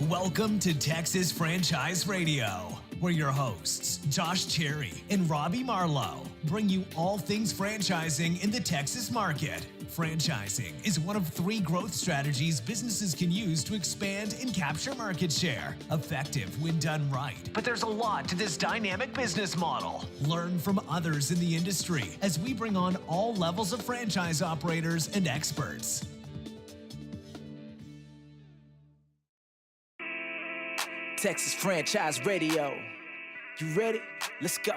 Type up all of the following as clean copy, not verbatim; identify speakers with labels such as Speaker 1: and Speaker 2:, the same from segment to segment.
Speaker 1: Welcome to Texas Franchise Radio, where your hosts, Josh Cherry and Robbie Marlowe, bring you all things franchising in the Texas market. Franchising is one of three growth strategies businesses can use to expand and capture market share, effective when done right. But there's a lot to this dynamic business model. Learn from others in the industry as we bring on all levels of franchise operators and experts.
Speaker 2: Texas Franchise Radio. You ready? Let's go.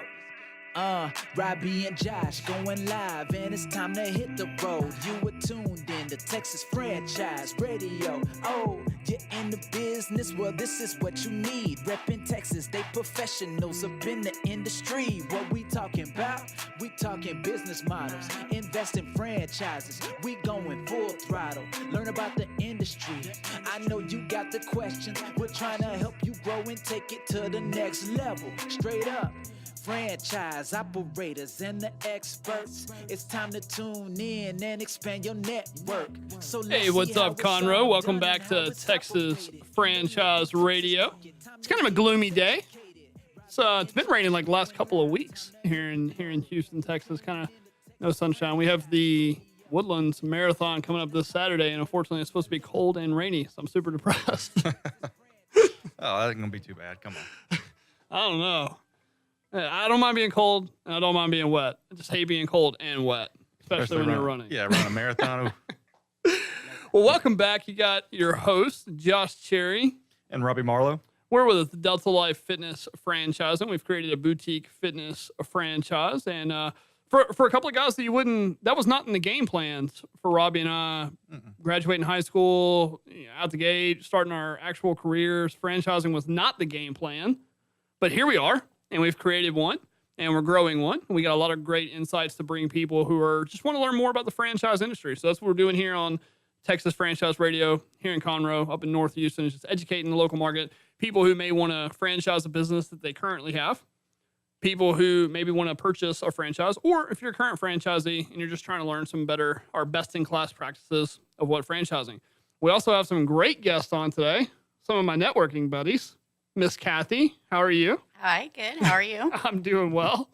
Speaker 2: Robbie and Josh going live, and it's time to hit the road. You are tuned in to Texas Franchise Radio. Oh, you're in the business? Well, this is what you need. Reppin' Texas, they professionals up in the industry. What we talking about? We talking business models, invest in franchises. We going full throttle. Learn about the industry. I know you got the questions. We're trying to help you grow and take it to the next level. Straight up. Franchise operators and the experts. It's time to tune in and expand your network. So
Speaker 3: hey, what's up, Conroe? Welcome back to Texas Franchise Radio. It's kind of a gloomy day. It's been raining like the last couple of weeks here in Houston, Texas. Kind of no sunshine. We have the Woodlands Marathon coming up this Saturday, and unfortunately, it's supposed to be cold and rainy. So I'm super depressed.
Speaker 4: Oh, that ain't gonna be too bad. Come on.
Speaker 3: I don't know. I don't mind being cold, and I don't mind being wet. I just hate being cold and wet, especially when you're running.
Speaker 4: Yeah, run a marathon.
Speaker 3: Well, welcome back. You got your host, Josh Cherry.
Speaker 4: And Robbie Marlowe.
Speaker 3: We're with the Delta Life Fitness franchise, and we've created a boutique fitness franchise. And for a couple of guys that was not in the game plans for Robbie and I, graduating high school, out the gate, starting our actual careers, franchising was not the game plan. But here we are. And we've created one, and we're growing one. We got a lot of great insights to bring people who are just want to learn more about the franchise industry. So that's what we're doing here on Texas Franchise Radio here in Conroe, up in North Houston, is just educating the local market, people who may want to franchise a business that they currently have, people who maybe want to purchase a franchise, or if you're a current franchisee and you're just trying to learn some better or best-in-class practices of what franchising. We also have some great guests on today, some of my networking buddies. Miss Kathy, how are you?
Speaker 5: Hi, good. How are you?
Speaker 3: I'm doing well.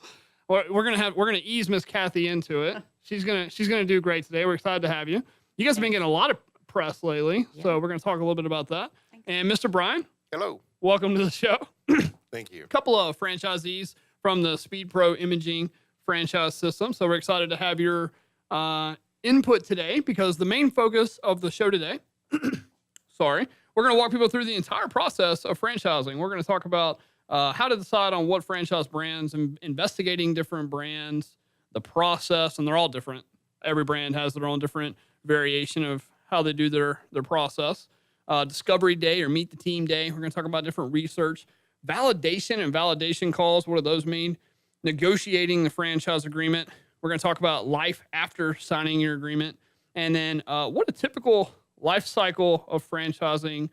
Speaker 3: We're gonna ease Miss Kathy into it. She's gonna do great today. We're excited to have you. You guys have been getting a lot of press lately, so we're gonna talk a little bit about that. And Mr. Brian,
Speaker 6: hello.
Speaker 3: Welcome to the show.
Speaker 6: Thank you.
Speaker 3: A couple of franchisees from the Speed Pro Imaging franchise system, so we're excited to have your input today because the main focus of the show today, we're going to walk people through the entire process of franchising. We're going to talk about how to decide on what franchise brands and investigating different brands, the process, and they're all different. Every brand has their own different variation of how they do their process. Discovery day or meet the team day. We're going to talk about different research, validation and validation calls. What do those mean? Negotiating the franchise agreement. We're going to talk about life after signing your agreement. And then what a typical life cycle of franchising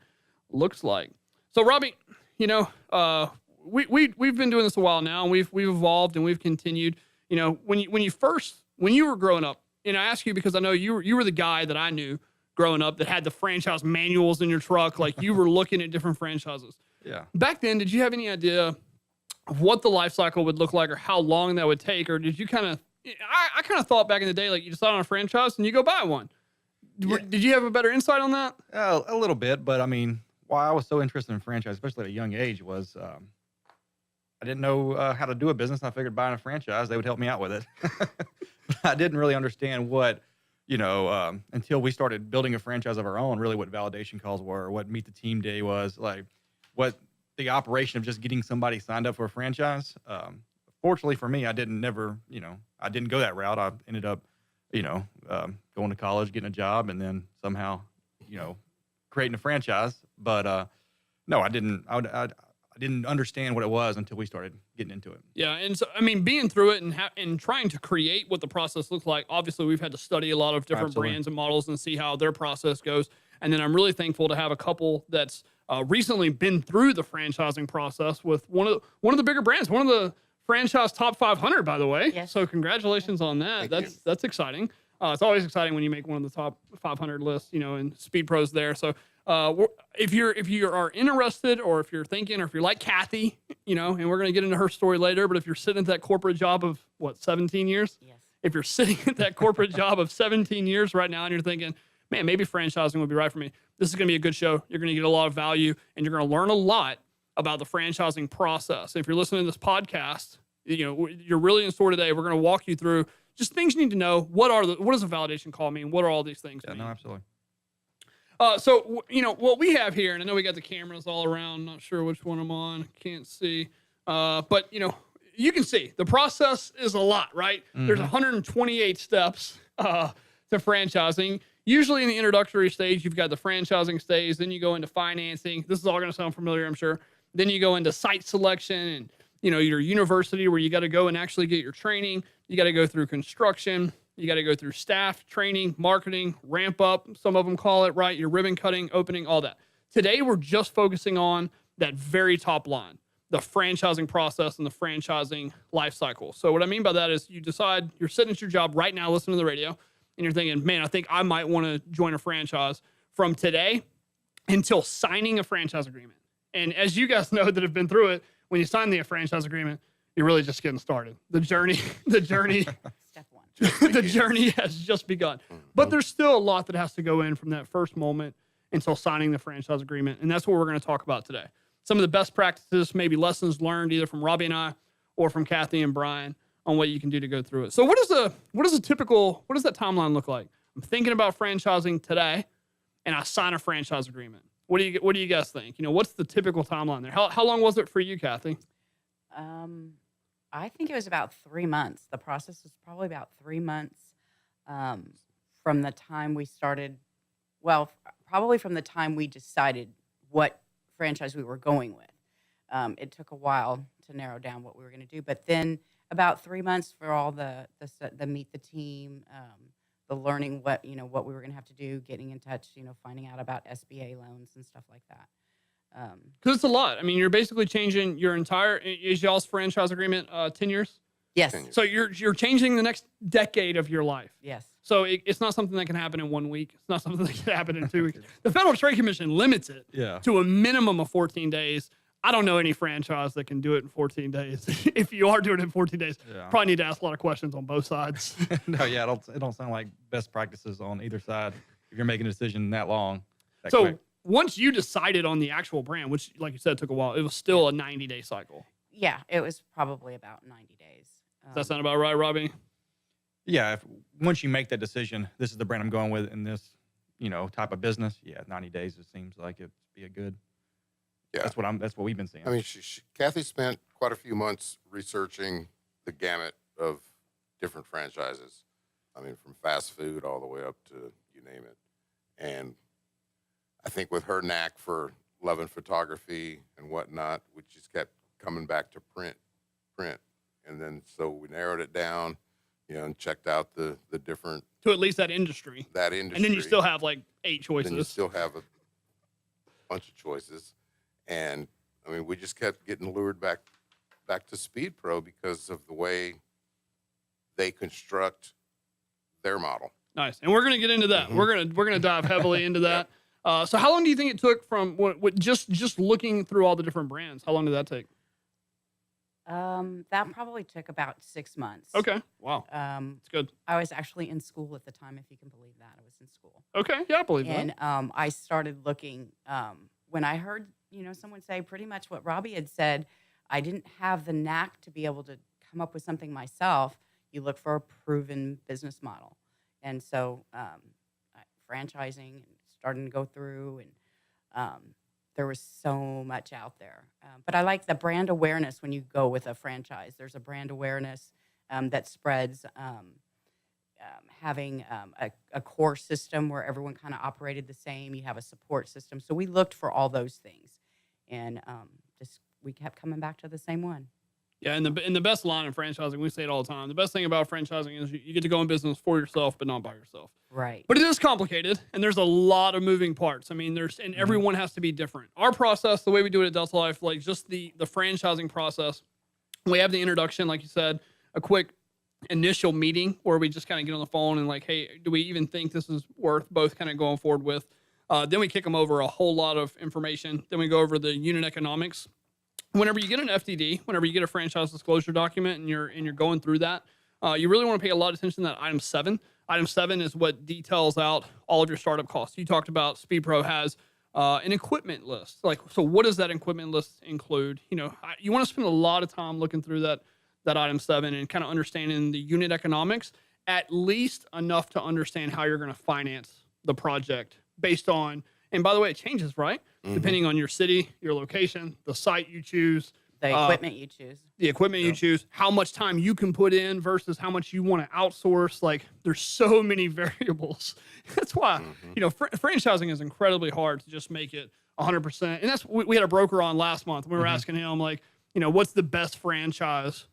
Speaker 3: looks like. So, Robbie, we've been doing this a while now, and we've evolved and we've continued. When you were growing up, and I ask you because I know you were the guy that I knew growing up that had the franchise manuals in your truck, like you were looking at different franchises.
Speaker 4: Yeah.
Speaker 3: Back then, did you have any idea of what the life cycle would look like or how long that would take, or did you kind of? I kind of thought back in the day, like you decide on a franchise and you go buy one. Yeah. Did you have a better insight on that?
Speaker 4: A little bit, but I mean, why I was so interested in franchise, especially at a young age, was I didn't know how to do a business. I figured buying a franchise, they would help me out with it. I didn't really understand what, until we started building a franchise of our own, really what validation calls were, what meet the team day was, like what the operation of just getting somebody signed up for a franchise. Fortunately for me, I didn't go that route. I ended up going to college, getting a job, and then somehow, creating a franchise. But no, I didn't. I didn't understand what it was until we started getting into it.
Speaker 3: Yeah, and so I mean, being through it and trying to create what the process looks like. Obviously, we've had to study a lot of different brands and models and see how their process goes. And then I'm really thankful to have a couple that's recently been through the franchising process with one of the bigger brands, one of the franchise top 500, by the way.
Speaker 5: Yes.
Speaker 3: So congratulations on that. That's exciting. It's always exciting when you make one of the top 500 lists, and Speed Pro's there. So if you are interested, or if you're thinking, or if you're like Kathy, and we're going to get into her story later, but if you're sitting at that corporate job of 17 years,
Speaker 5: Yes.
Speaker 3: if you're sitting at that corporate job of 17 years right now and you're thinking, man, maybe franchising would be right for me, this is going to be a good show. You're going to get a lot of value, and you're going to learn a lot about the franchising process. If you're listening to this podcast, you're really in store today. We're going to walk you through just things you need to know. What does a validation call mean? What are all these things
Speaker 4: Yeah,
Speaker 3: mean?
Speaker 4: no, absolutely.
Speaker 3: So, what we have here, and I know we got the cameras all around, not sure which one I'm on, can't see. But, you can see the process is a lot, right? There's 128 steps to franchising. Usually in the introductory stage, you've got the franchising stage, then you go into financing. This is all going to sound familiar, I'm sure. Then you go into site selection and, your university where you got to go and actually get your training. You got to go through construction. You got to go through staff, training, marketing, ramp up. Some of them call it, right? Your ribbon cutting, opening, all that. Today, we're just focusing on that very top line, the franchising process and the franchising life cycle. So what I mean by that is you decide you're sitting at your job right now, listening to the radio, and you're thinking, man, I think I might want to join a franchise from today until signing a franchise agreement. And as you guys know that have been through it, when you sign the franchise agreement, you're really just getting started. The journey,
Speaker 5: Step one.
Speaker 3: the journey has just begun. But there's still a lot that has to go in from that first moment until signing the franchise agreement. And that's what we're going to talk about today. Some of the best practices, maybe lessons learned either from Robbie and I or from Kathy and Brian on what you can do to go through it. So what does that timeline look like? I'm thinking about franchising today and I sign a franchise agreement. What do you guys think? What's the typical timeline there? How long was it for you, Kathy?
Speaker 5: I think it was about 3 months. The process was probably about 3 months from the time we started. Well, probably from the time we decided what franchise we were going with. It took a while to narrow down what we were going to do, but then about 3 months for all the meet the team, the learning what we were going to have to do, getting in touch, finding out about SBA loans and stuff like that.
Speaker 3: Because it's a lot. I mean, you're basically changing your entire, is y'all's franchise agreement 10 years?
Speaker 5: Yes.
Speaker 6: 10 years.
Speaker 3: So you're changing the next decade of your life.
Speaker 5: Yes.
Speaker 3: So it's not something that can happen in 1 week. It's not something that can happen in 2 weeks. The Federal Trade Commission limits it to a minimum of 14 days. I don't know any franchise that can do it in 14 days. If you are doing it in 14 days, probably need to ask a lot of questions on both sides.
Speaker 4: No, yeah, it don't sound like best practices on either side if you're making a decision that long.
Speaker 3: So
Speaker 4: quick.
Speaker 3: once you decided on the actual brand, which, like you said, took a while, it was still a 90-day cycle.
Speaker 5: Yeah, it was probably about 90 days.
Speaker 3: Does that sound about right, Robbie?
Speaker 4: Yeah, once you make that decision, this is the brand I'm going with in this, type of business. Yeah, 90 days. It seems like it'd be a good.
Speaker 6: Yeah.
Speaker 4: That's what we've been seeing.
Speaker 6: I mean, Kathy spent quite a few months researching the gamut of different franchises. I mean, from fast food all the way up to you name it. And I think with her knack for loving photography and whatnot, we just kept coming back to print. And then so we narrowed it down, and checked out the different.
Speaker 3: To at least that industry. And then you still have like 8 choices.
Speaker 6: Then you still have a bunch of choices. And I mean, we just kept getting lured back to Speed Pro because of the way they construct their model.
Speaker 3: Nice. And we're going to get into that. We're going to dive heavily into that. So how long do you think it took from what just looking through all the different brands? How long did that take?
Speaker 5: That probably took about 6 months.
Speaker 3: Okay. Wow. It's good.
Speaker 5: I was actually in school at the time, if you can believe that. I was in school.
Speaker 3: Okay. Yeah, I believe
Speaker 5: And
Speaker 3: that.
Speaker 5: I started looking when I heard, someone say pretty much what Robbie had said. I didn't have the knack to be able to come up with something myself. You look for a proven business model. And so franchising, starting to go through, and there was so much out there. But I like the brand awareness when you go with a franchise. There's a brand awareness that spreads. Having a core system where everyone kind of operated the same. You have a support system. So we looked for all those things, and we kept coming back to the same one.
Speaker 3: Yeah, and the best line in franchising, we say it all the time. The best thing about franchising is you get to go in business for yourself, but not by yourself.
Speaker 5: Right.
Speaker 3: But it is complicated, and there's a lot of moving parts. I mean, and everyone has to be different. Our process, the way we do it at Delta Life, like just the franchising process, we have the introduction, like you said, a quick initial meeting where we just kind of get on the phone and like, hey, do we even think this is worth both kind of going forward with? Then we kick them over a whole lot of information. Then we go over the unit economics. Whenever you get an FDD, whenever you get a franchise disclosure document and you're going through that, you really want to pay a lot of attention to that item 7. Item 7 is what details out all of your startup costs. You talked about SpeedPro has an equipment list. Like, so what does that equipment list include? You know, you want to spend a lot of time looking through that item 7 and kind of understanding the unit economics, at least enough to understand how you're going to finance the project based on, and by the way, it changes, right? Depending on your city, your location, the site you choose,
Speaker 5: The equipment you choose.
Speaker 3: the equipment you choose, how much time you can put in versus how much you want to outsource. Like, there's so many variables. That's why, you know, franchising is incredibly hard to just make it 100%. And that's, we had a broker on last month. We were asking him, like, you know, what's the best franchise?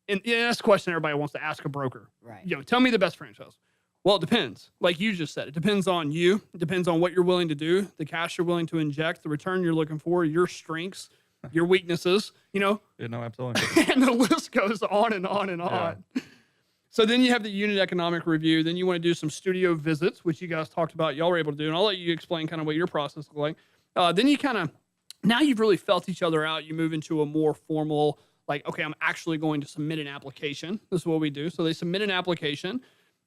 Speaker 3: And yeah, that's a question everybody wants to ask a broker.
Speaker 5: Right.
Speaker 3: You know, tell me the best franchise. Well, it depends. Like you just said, it depends on you. It depends on what you're willing to do, the cash you're willing to inject, the return you're looking for, your strengths, your weaknesses, you know,
Speaker 4: Yeah, no, absolutely.
Speaker 3: and the list goes on and on and on. So then you have the unit economic review. Then you want to do some studio visits, which you guys talked about, y'all were able to do. And I'll let you explain kind of what your process looked like. Then you kind of, now you've really felt each other out. You move into a more formal, like, okay, I'm actually going to submit an application. This is what we do. So they submit an application.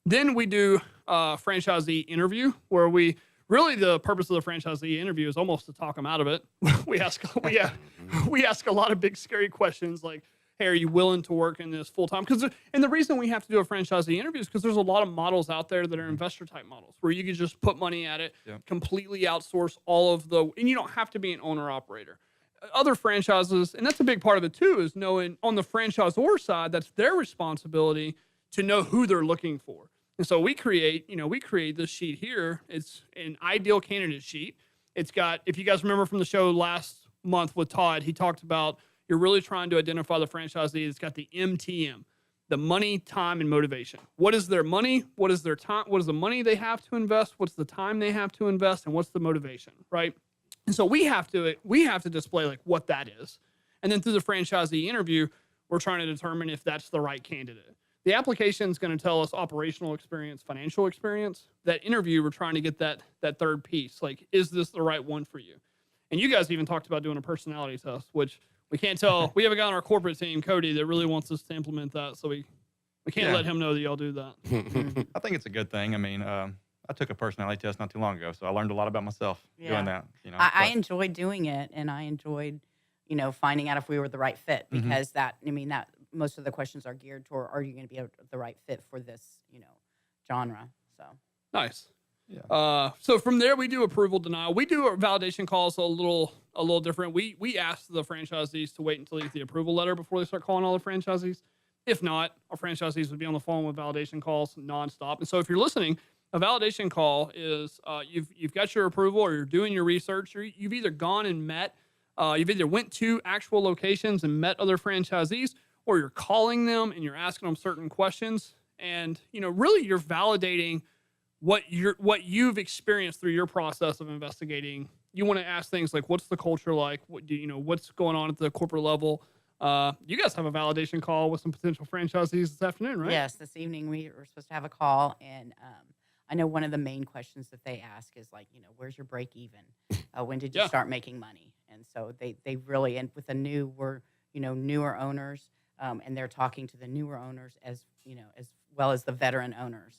Speaker 3: Then we do a franchisee interview where we, really the purpose of the franchisee interview is almost to talk them out of it. we ask a lot of big, scary questions like, hey, are you willing to work in this full time? And the reason we have to do a franchisee interview is because there's a lot of models out there that are investor type models where you can just put money at it, completely outsource all of and you don't have to be an owner operator. Other franchises, and that's a big part of it too, is knowing on the franchisor side, that's their responsibility to know who they're looking for. And so we create this sheet here. It's an ideal candidate sheet. It's got, if you guys remember from the show last month with Todd, he talked about you're really trying to identify the franchisee. It's got the MTM, the money, time, and motivation. What is their money? What is their time? What is the money they have to invest? What's the time they have to invest? And what's the motivation, right? And so we have to display like what that is. And then through the franchisee interview, we're trying to determine if that's the right candidate. The application is going to tell us operational experience, financial experience. That interview, we're trying to get that third piece. Like, is this the right one for you? And you guys even talked about doing a personality test, which we can't tell. We have a guy on our corporate team, Cody, that really wants us to implement that. So we can't let him know that y'all do that.
Speaker 4: I think it's a good thing. I mean, I took a personality test not too long ago, so I learned a lot about myself doing that. You know,
Speaker 5: I enjoyed doing it, and I enjoyed, you know, finding out if we were the right fit because that most of the questions are geared toward, are you going to be the right fit for this, you know, genre? So
Speaker 3: Nice.
Speaker 4: Yeah.
Speaker 3: So from there, we do approval denial. We do our validation calls a little different. We ask the franchisees to wait until they get the approval letter before they start calling all the franchisees. If not, our franchisees would be on the phone with validation calls nonstop. And so if you're listening, a validation call is you've got your approval, or you're doing your research, or you've either gone and met, you've either went to actual locations and met other franchisees, or you're calling them and you're asking them certain questions. And, you know, really you're validating what you've experienced through your process of investigating. You want to ask things like, what's the culture like? What's going on at the corporate level? You guys have a validation call with some potential franchisees this afternoon, right?
Speaker 5: yes, this evening we were supposed to have a call, and I know one of the main questions that they ask is like, you know, where's your break even? When did you start making money? And so they really, and with we're, you know, newer owners, and they're talking to the newer owners as, you know, as well as the veteran owners.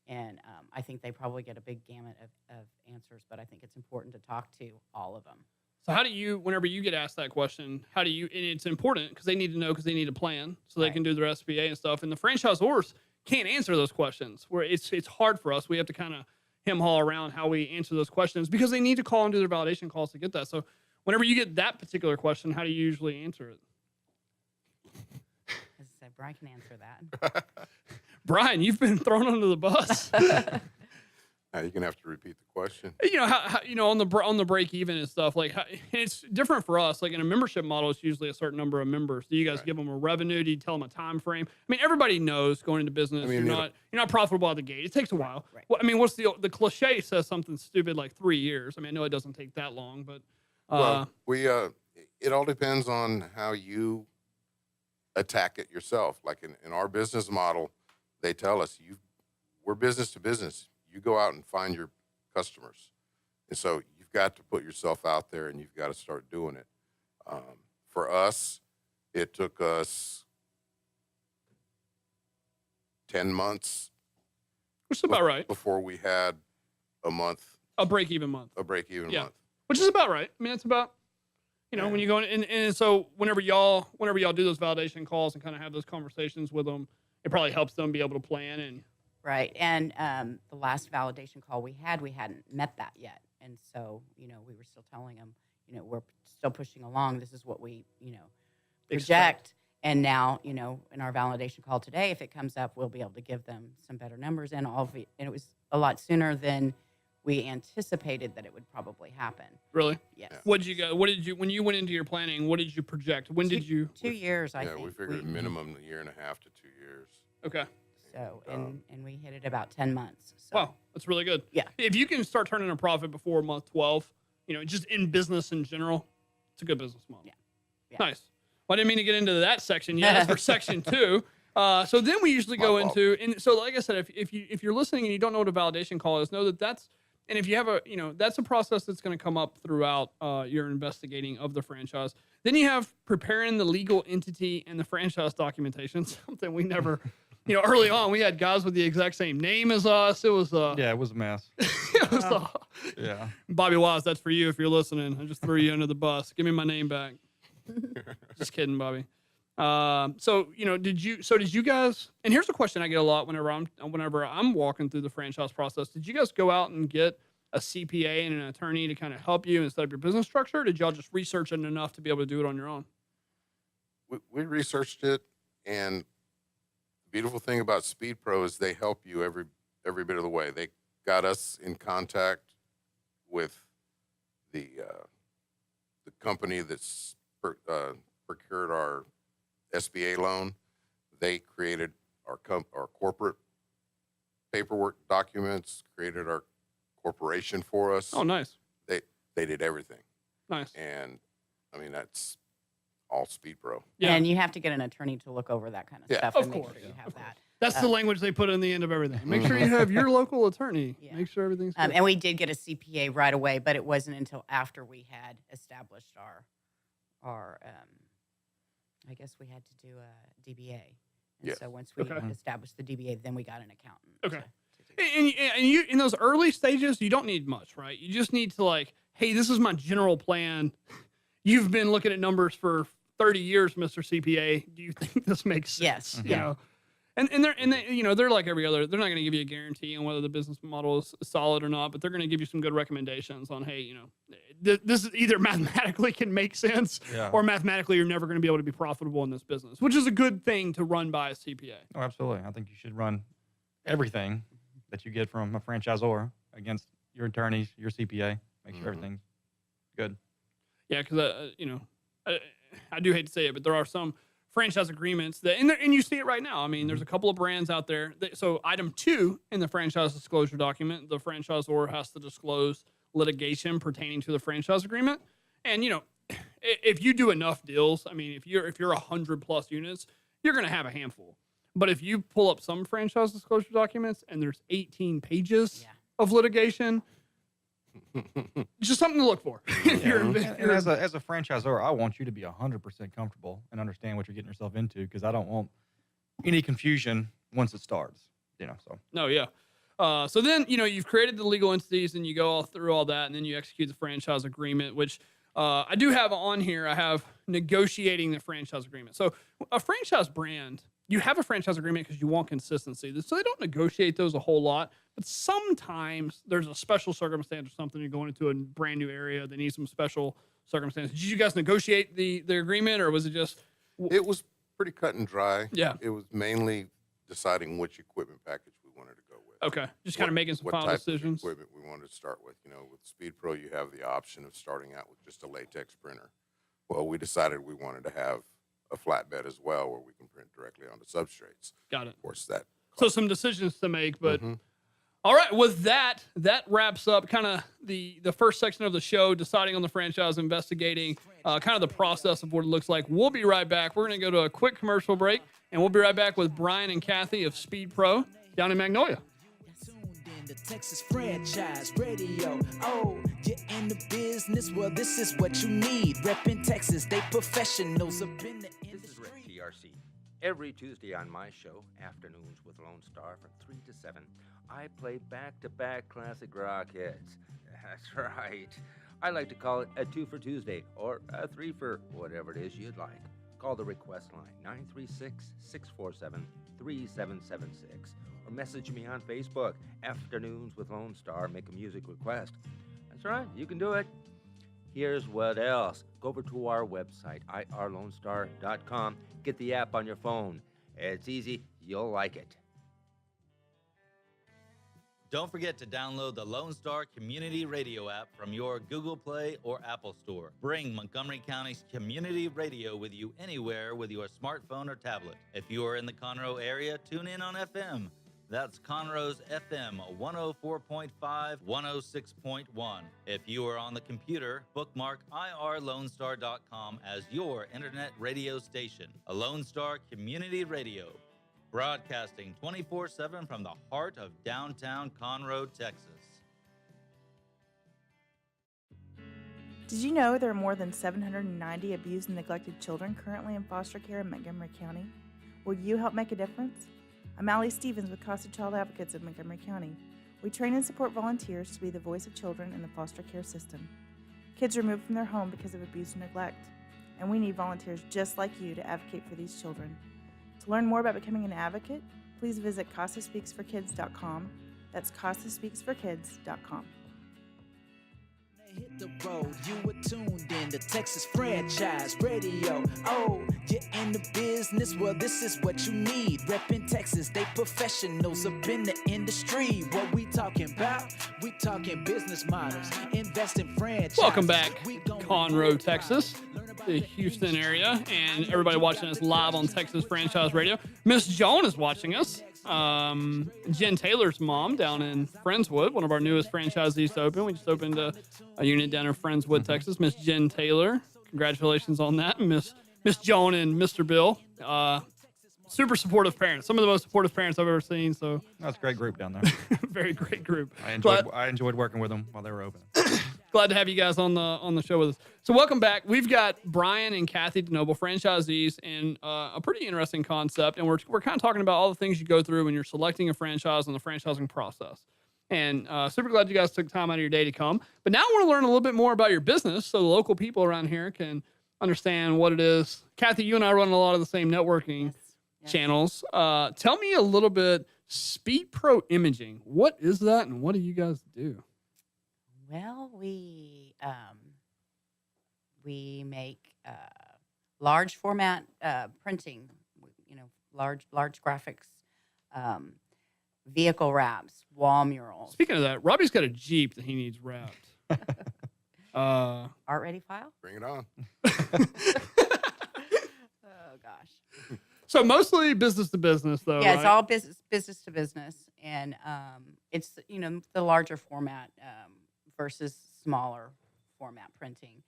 Speaker 5: And I think they probably get a big gamut of answers, but I think it's important to talk to all of them.
Speaker 3: So how do you, whenever you get asked that question, and it's important because they need to know, because they need a plan so they can do their SBA and stuff. And the franchisors can't answer those questions, where it's hard for us. We have to kind of hem-haw around how we answer those questions because they need to call and do their validation calls to get that. So whenever you get that particular question, how do you usually answer it?
Speaker 5: As I said, Brian can answer that.
Speaker 3: Brian, you've been thrown under the bus.
Speaker 6: Now you're gonna have to repeat the question.
Speaker 3: You know how you know on the break even and stuff, like it's different for us. Like in a membership model, it's usually a certain number of members. Do you guys give them a revenue? Do you tell them a time frame? I mean, everybody knows going into business, you're not profitable out the gate. It takes a while.
Speaker 5: Right.
Speaker 3: Well, I mean, what's the cliche says something stupid like 3 years. I mean, I know it doesn't take that long, but
Speaker 6: it all depends on how you attack it yourself. Like in our business model, they tell us we're business to business. You go out and find your customers. And so you've got to put yourself out there and you've got to start doing it. For us, it took us 10 months
Speaker 3: Which is about right.
Speaker 6: before we had a month,
Speaker 3: A break-even month.
Speaker 6: a break-even
Speaker 3: Yeah.
Speaker 6: month.
Speaker 3: Which is about right. I mean, it's about, when you go in, and so whenever y'all do those validation calls and kind of have those conversations with them, it probably helps them be able to plan. And
Speaker 5: Right. And the last validation call we hadn't met that yet. And so, we were still telling them, we're still pushing along. This is what we, project. And now, in our validation call today, if it comes up, we'll be able to give them some better numbers. And and it was a lot sooner than we anticipated that it would probably happen.
Speaker 3: really,
Speaker 5: Yes.
Speaker 3: when you went into your planning, what did you project? When did you?
Speaker 5: 2 years, I
Speaker 6: Yeah,
Speaker 5: think.
Speaker 6: we figured minimum a year and a half to 2 years.
Speaker 3: Okay.
Speaker 5: So, and we hit it about 10 months. So.
Speaker 3: Wow, that's really good.
Speaker 5: Yeah.
Speaker 3: If you can start turning a profit before month 12, just in business in general, it's a good business model.
Speaker 5: Yeah.
Speaker 3: Nice. Well, I didn't mean to get into that section yet. That's for section 2. So then we usually go into, and so like I said, if you're listening and you don't know what a validation call is, know that's, and if you have that's a process that's going to come up throughout your investigating of the franchise. Then you have preparing the legal entity and the franchise documentation, something we never, early on we had guys with the exact same name as us. It was
Speaker 4: Yeah, it was a mess.
Speaker 3: it was
Speaker 4: Yeah.
Speaker 3: Bobby Wise, that's for you if you're listening. I just threw you under the bus. Give me my name back. Just kidding, Bobby. So did you guys? And here's a question I get a lot whenever I'm walking through the franchise process. Did you guys go out and get a CPA and an attorney to kind of help you and set up your business structure? Or did y'all just research it enough to be able to do it on your own?
Speaker 6: We researched it, and the beautiful thing about Speed Pro is they help you every bit of the way. They got us in contact with the company that's procured our SBA loan. They created our corporate paperwork documents, created our corporation for us.
Speaker 3: Oh, nice.
Speaker 6: They did everything.
Speaker 3: Nice.
Speaker 6: And I mean, that's all Speed Pro.
Speaker 3: Yeah.
Speaker 5: And you have to get an attorney to look over that kind of
Speaker 6: Yeah.
Speaker 5: stuff
Speaker 3: Of
Speaker 5: and make
Speaker 3: course,
Speaker 5: sure you have
Speaker 3: of course.
Speaker 5: that.
Speaker 3: That's the language they put in the end of everything. Make sure you have your local attorney.
Speaker 5: Yeah.
Speaker 3: Make sure everything's good.
Speaker 5: And we did get a CPA right away, but it wasn't until after we had established our I guess we had to do a DBA. And
Speaker 6: Yes.
Speaker 5: so once we
Speaker 3: Okay.
Speaker 5: established the DBA, then we got an accountant.
Speaker 3: Okay.
Speaker 5: to do
Speaker 3: And you in those early stages, you don't need much, right? You just need to hey, this is my general plan. You've been looking at numbers for 30 years, Mr. CPA. Do you think this makes sense?
Speaker 5: Yes.
Speaker 3: You know? They're like every other. They're not going to give you a guarantee on whether the business model is solid or not, but they're going to give you some good recommendations on, hey, this is either mathematically can make sense,
Speaker 4: Yeah.
Speaker 3: or mathematically you're never going to be able to be profitable in this business, which is a good thing to run by a CPA.
Speaker 4: Oh, absolutely. I think you should run everything that you get from a franchisor against your attorneys, your CPA. Make sure everything's good.
Speaker 3: Yeah, because I do hate to say it, but there are some franchise agreements and you see it right now. I mean, there's a couple of brands out there. So item 2 in the franchise disclosure document, the franchisor has to disclose litigation pertaining to the franchise agreement. And if you do enough deals, I mean, if you're 100+ units, you're going to have a handful. But if you pull up some franchise disclosure documents and there's 18 pages
Speaker 5: Yeah.
Speaker 3: of litigation, it's just something to look for. If you're-
Speaker 4: And as a franchisor, I want you to be 100% comfortable and understand what you're getting yourself into, because I don't want any confusion once it starts. So
Speaker 3: No, yeah. So then, you've created the legal entities and you go all through all that and then you execute the franchise agreement, which I do have on here. I have negotiating the franchise agreement. So a franchise brand, you have a franchise agreement because you want consistency. So they don't negotiate those a whole lot, but sometimes there's a special circumstance or something. You're going into a brand new area. They need some special circumstances. Did you guys negotiate the agreement, or was it just?
Speaker 6: It was pretty cut and dry.
Speaker 3: Yeah.
Speaker 6: It was mainly deciding which equipment package we wanted to go with.
Speaker 3: Okay. Just kind of making some final
Speaker 6: type
Speaker 3: decisions.
Speaker 6: Of equipment we wanted to start with. With Speed Pro, you have the option of starting out with just a latex printer. Well, we decided we wanted to have a flatbed as well, where we can print directly onto substrates.
Speaker 3: Got it.
Speaker 6: Of course, that.
Speaker 3: So some decisions to make, but all right. With that wraps up kind of the first section of the show, deciding on the franchise, investigating kind of the process of what it looks like. We'll be right back. We're going to go to a quick commercial break, and we'll be right back with Brian and Kathy of Speed Pro down in Magnolia.
Speaker 2: Tuned in the Texas Franchise Radio. Oh, you're in the business? Well, this is what you need. Reppin' Texas, they professionals up in the industry.
Speaker 7: This is Rick, TRC. Every Tuesday on my show, Afternoons with Lone Star from 3 to 7, I play back-to-back classic rock hits. That's right. I like to call it a 2 for Tuesday or a 3 for whatever it is you'd like. Call the request line, 936-647-3776, or message me on Facebook, Afternoons with Lone Star, make a music request. That's right, you can do it. Here's what else. Go over to our website, irlonestar.com. Get the app on your phone. It's easy. You'll like it.
Speaker 8: Don't forget to download the Lone Star Community Radio app from your Google Play or Apple Store. Bring Montgomery County's community radio with you anywhere with your smartphone or tablet. If you are in the Conroe area, tune in on FM. That's Conroe's FM 104.5, 106.1. If you are on the computer, bookmark irlonestar.com as your internet radio station. A Lone Star Community Radio, broadcasting 24/7 from the heart of downtown Conroe, Texas.
Speaker 9: Did you know there are more than 790 abused and neglected children currently in foster care in Montgomery County? Will you help make a difference? I'm Allie Stevens with Casa Child Advocates of Montgomery County. We train and support volunteers to be the voice of children in the foster care system. Kids are removed from their home because of abuse and neglect, and we need volunteers just like you to advocate for these children. To learn more about becoming an advocate, please visit CasaSpeaksForKids.com. That's CasaSpeaksForKids.com.
Speaker 2: Hit the road, you were tuned in to Texas Franchise Radio. Oh, you're in the business? Well, this is what you need. Reppin' Texas, they professionals up in the industry. What we talking about? We talking business models, invest in franchise.
Speaker 3: Welcome back, Conroe, Texas, the Houston area, and everybody watching us live on Texas Franchise Radio. Miss Joan is watching us. Jen Taylor's mom down in Friendswood, one of our newest franchisees to open. We just opened a unit down in Friendswood, Texas. Miss Jen Taylor, congratulations on that. Miss Joan and Mr. Bill, super supportive parents. Some of the most supportive parents I've ever seen. So
Speaker 4: That's a great group down there.
Speaker 3: very great group.
Speaker 4: I enjoyed working with them while they were open.
Speaker 3: Glad to have you guys on the show with us. So welcome back. We've got Brian and Kathy DeNoble, franchisees, and a pretty interesting concept. And we're kind of talking about all the things you go through when you're selecting a franchise and the franchising process. And super glad you guys took time out of your day to come. But now I want to learn a little bit more about your business so the local people around here can understand what it is. Kathy, you and I run a lot of the same networking channels. Tell me a little bit, Speed Pro Imaging. What is that and what do you guys do?
Speaker 5: Well, we make large format printing, large graphics, vehicle wraps, wall murals.
Speaker 3: Speaking of that, Robbie's got a Jeep that he needs wrapped.
Speaker 5: Art ready file?
Speaker 6: Bring it on.
Speaker 5: Oh gosh.
Speaker 3: So mostly business to business, though.
Speaker 5: Yeah,
Speaker 3: right?
Speaker 5: it's all business to business, and it's the larger format versus smaller format printing,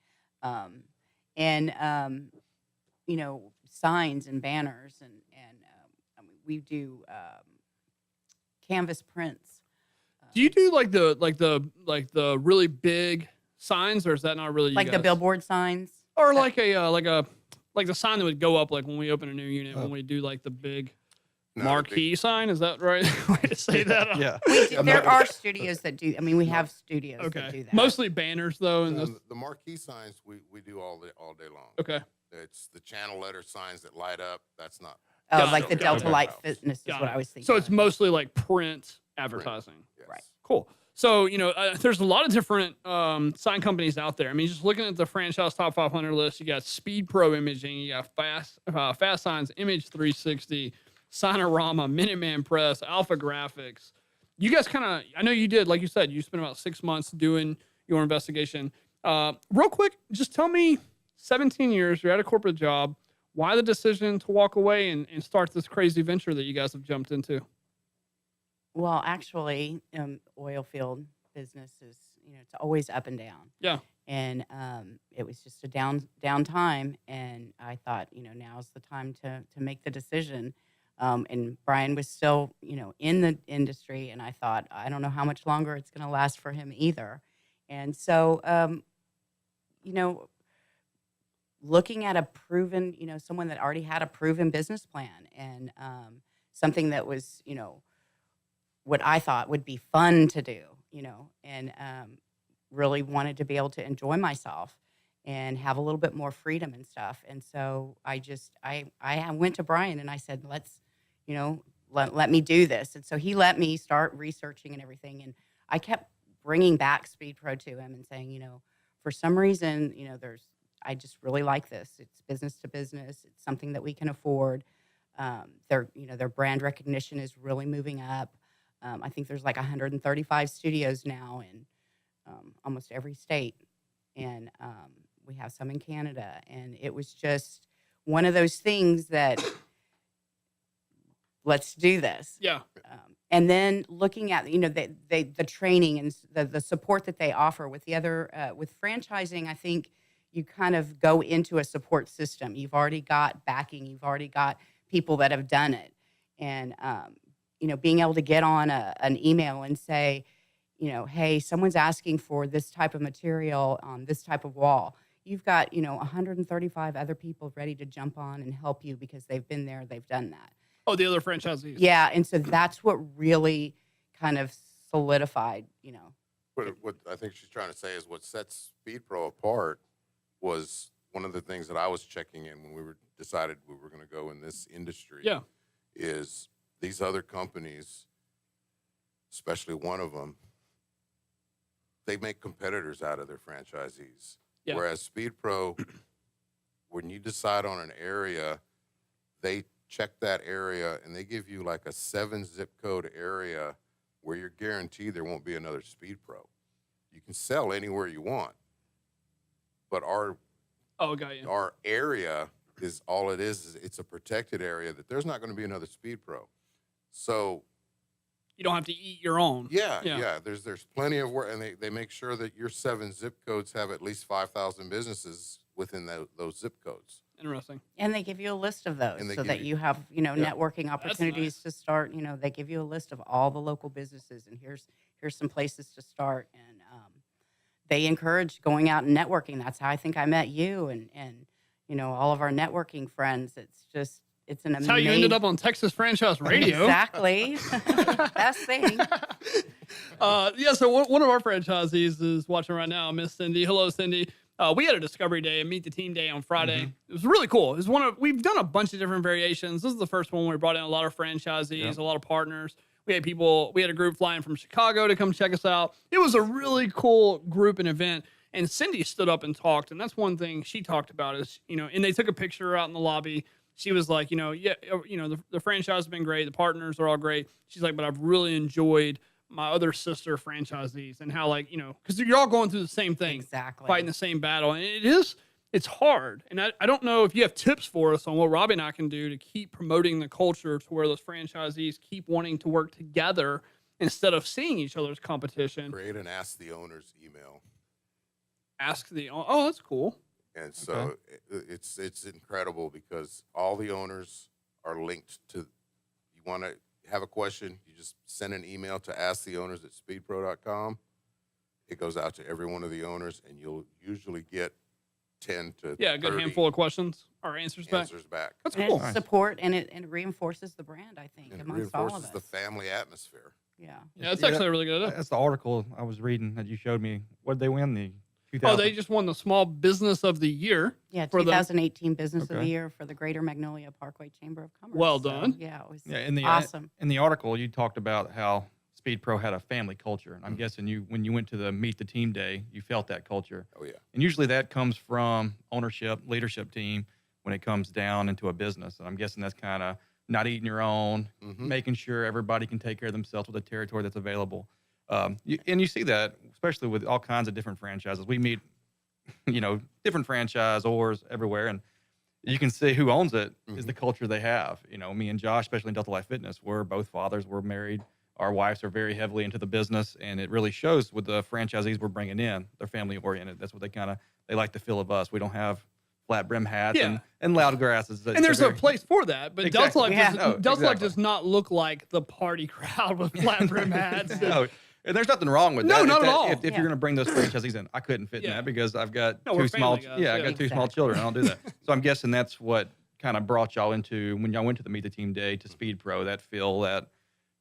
Speaker 5: signs and banners, and we do canvas prints.
Speaker 3: Do you do like the really big signs, or is that not really you
Speaker 5: like the
Speaker 3: guys?
Speaker 5: billboard signs?
Speaker 3: or like the sign that would go up like when we open a new unit when we do like the big marquee sign? Is that right way to say that?
Speaker 4: Yeah.
Speaker 5: There are studios that do. I mean, we have studios that do that.
Speaker 3: Mostly banners though. And
Speaker 6: the marquee signs we do all day long.
Speaker 3: Okay.
Speaker 6: It's the channel letter signs that light up. That's not.
Speaker 5: Like the Delta
Speaker 3: Okay.
Speaker 5: Light Fitness is
Speaker 3: Got
Speaker 5: what
Speaker 3: it.
Speaker 5: I was thinking.
Speaker 3: So it's
Speaker 5: of.
Speaker 3: mostly like print advertising.
Speaker 6: Yes.
Speaker 5: Right.
Speaker 3: Cool. So, there's a lot of different sign companies out there. I mean, just looking at the franchise top 500 list, you got Speed Pro Imaging, you got Fast Signs, Image 360, Signorama, Minuteman Press, Alpha Graphics. You guys I know you did, like you said, you spent about 6 months doing your investigation. Real quick, just tell me, 17 years, you're at a corporate job, why the decision to walk away and start this crazy venture that you guys have jumped into?
Speaker 5: Well, actually, oil field business is, it's always up and down.
Speaker 3: Yeah.
Speaker 5: And it was just a down time, and I thought, now's the time to make the decision. And Brian was still, in the industry. And I thought, I don't know how much longer it's going to last for him either. And so, you know, looking at a proven, someone that already had a proven business plan and something that was, what I thought would be fun to do, and really wanted to be able to enjoy myself and have a little bit more freedom and stuff. And so I went to Brian and I said, let's, let me do this. And so he let me start researching and everything. And I kept bringing back Speed Pro to him and saying, for some reason, I just really like this. It's business to business. It's something that we can afford. Their brand recognition is really moving up. I think there's like 135 studios now in almost every state. And we have some in Canada. And it was just one of those things that let's do this.
Speaker 3: Yeah.
Speaker 5: And then looking at, the training and the support that they offer with the other, with franchising, I think you kind of go into a support system. You've already got backing. You've already got people that have done it. And, being able to get on an email and say, hey, someone's asking for this type of material on this type of wall. You've got, 135 other people ready to jump on and help you because they've been there, they've done that.
Speaker 3: Oh, the other franchisees.
Speaker 5: Yeah, and so that's what really kind of solidified,
Speaker 6: What I think she's trying to say is what sets Speed Pro apart was one of the things that I was checking in when we decided we were going to go in this industry.
Speaker 3: Yeah.
Speaker 6: Is these other companies, especially one of them, they make competitors out of their franchisees.
Speaker 3: Yeah.
Speaker 6: Whereas Speed Pro, when you decide on an area, they check that area and they give you like a 7 zip code area where you're guaranteed there won't be another Speed Pro. You can sell anywhere you want, but our area is all it is it's a protected area that there's not going to be another Speed Pro. So
Speaker 3: You don't have to eat your own.
Speaker 6: yeah. There's plenty of work, and they make sure that your 7 zip codes have at least 5,000 businesses within those zip codes.
Speaker 3: Interesting.
Speaker 5: And they give you a list of those
Speaker 6: And they
Speaker 5: so
Speaker 6: give
Speaker 5: that
Speaker 6: you-
Speaker 5: you have, networking opportunities
Speaker 3: nice.
Speaker 5: to start. They give you a list of all the local businesses and here's some places to start. And they encourage going out and networking. That's how I think I met you and all of our networking friends. It's an
Speaker 3: That's
Speaker 5: amazing.
Speaker 3: how you ended up on Texas Franchise Radio.
Speaker 5: Exactly. Best thing.
Speaker 3: So one of our franchisees is watching right now, Miss Cindy. Hello, Cindy. We had a Discovery Day, a Meet the Team Day on Friday.
Speaker 4: Mm-hmm.
Speaker 3: It was really cool. We've done a bunch of different variations. This is the first one where we brought in a lot of franchisees, a lot of partners. We had a group flying from Chicago to come check us out. It was a really cool group and event. And Cindy stood up and talked. And that's one thing she talked about is, and they took a picture out in the lobby. She was like, the franchise has been great. The partners are all great. She's like, but I've really enjoyed my other sister franchisees and how because you're all going through the same thing.
Speaker 5: Exactly.
Speaker 3: Fighting the same battle. And it's hard. And I don't know if you have tips for us on what Robbie and I can do to keep promoting the culture to where those franchisees keep wanting to work together instead of seeing each other's competition.
Speaker 6: Create an Ask the Owners email.
Speaker 3: Oh, that's cool.
Speaker 6: And so it's incredible because all the owners are linked to, you want to have a question, you just send an email to asktheowners@speedpro.com. It goes out to every one of the owners, and you'll usually get 10 to
Speaker 3: a good
Speaker 6: 30
Speaker 3: handful of questions or answers back. That's
Speaker 5: And
Speaker 3: cool.
Speaker 5: it's support and it reinforces the brand, I think,
Speaker 6: And it
Speaker 5: amongst all of
Speaker 6: reinforces
Speaker 5: us.
Speaker 6: the family atmosphere.
Speaker 5: Yeah.
Speaker 3: Yeah, it's actually a really good idea.
Speaker 4: That's the article I was reading that you showed me. What did they win? The 2000?
Speaker 3: Oh, they just won the Small Business of the Year.
Speaker 5: Yeah,
Speaker 3: for the-
Speaker 5: 2018 Business of the
Speaker 4: Okay.
Speaker 5: Year for the Greater Magnolia Parkway Chamber of Commerce.
Speaker 3: Well
Speaker 5: So,
Speaker 3: done.
Speaker 5: yeah, it was
Speaker 4: in the
Speaker 5: awesome.
Speaker 4: in the article you talked about how Speed Pro had a family culture, and I'm guessing when you went to the Meet the Team Day, you felt that culture.
Speaker 6: Oh, yeah.
Speaker 4: And usually that comes from ownership, leadership team when it comes down into a business. And I'm guessing that's kind of not eating your own, making sure everybody can take care of themselves with the territory that's available. And you see that, especially with all kinds of different franchises. We meet, different franchisors everywhere, and you can see who owns it is the culture they have. Me and Josh, especially in Delta Life Fitness, we're both fathers, we're married. Our wives are very heavily into the business, and it really shows with the franchisees we're bringing in. They're family oriented. That's what they like the feel of us. We don't have flat brim hats
Speaker 3: Yeah.
Speaker 4: and loud grasses.
Speaker 3: And there's a place for that, but
Speaker 4: Exactly.
Speaker 3: Delta Life,
Speaker 5: Yeah.
Speaker 3: does,
Speaker 4: No,
Speaker 3: Delta Life
Speaker 4: exactly.
Speaker 3: does not look like the party crowd with flat brim hats.
Speaker 4: No, and there's nothing wrong with
Speaker 3: No,
Speaker 4: that.
Speaker 3: not
Speaker 4: If
Speaker 3: at all.
Speaker 4: If
Speaker 5: Yeah.
Speaker 4: you're going to bring those franchisees in, I couldn't fit in
Speaker 3: Yeah.
Speaker 4: that because I've got
Speaker 3: No, we're
Speaker 4: two small.
Speaker 3: family guys,
Speaker 4: Yeah, I
Speaker 3: yeah.
Speaker 4: got two small
Speaker 5: Exactly.
Speaker 4: children. I don't do that. So I'm guessing that's what kind of brought y'all into when y'all went to the Meet the Team Day to Speed Pro. That feel, that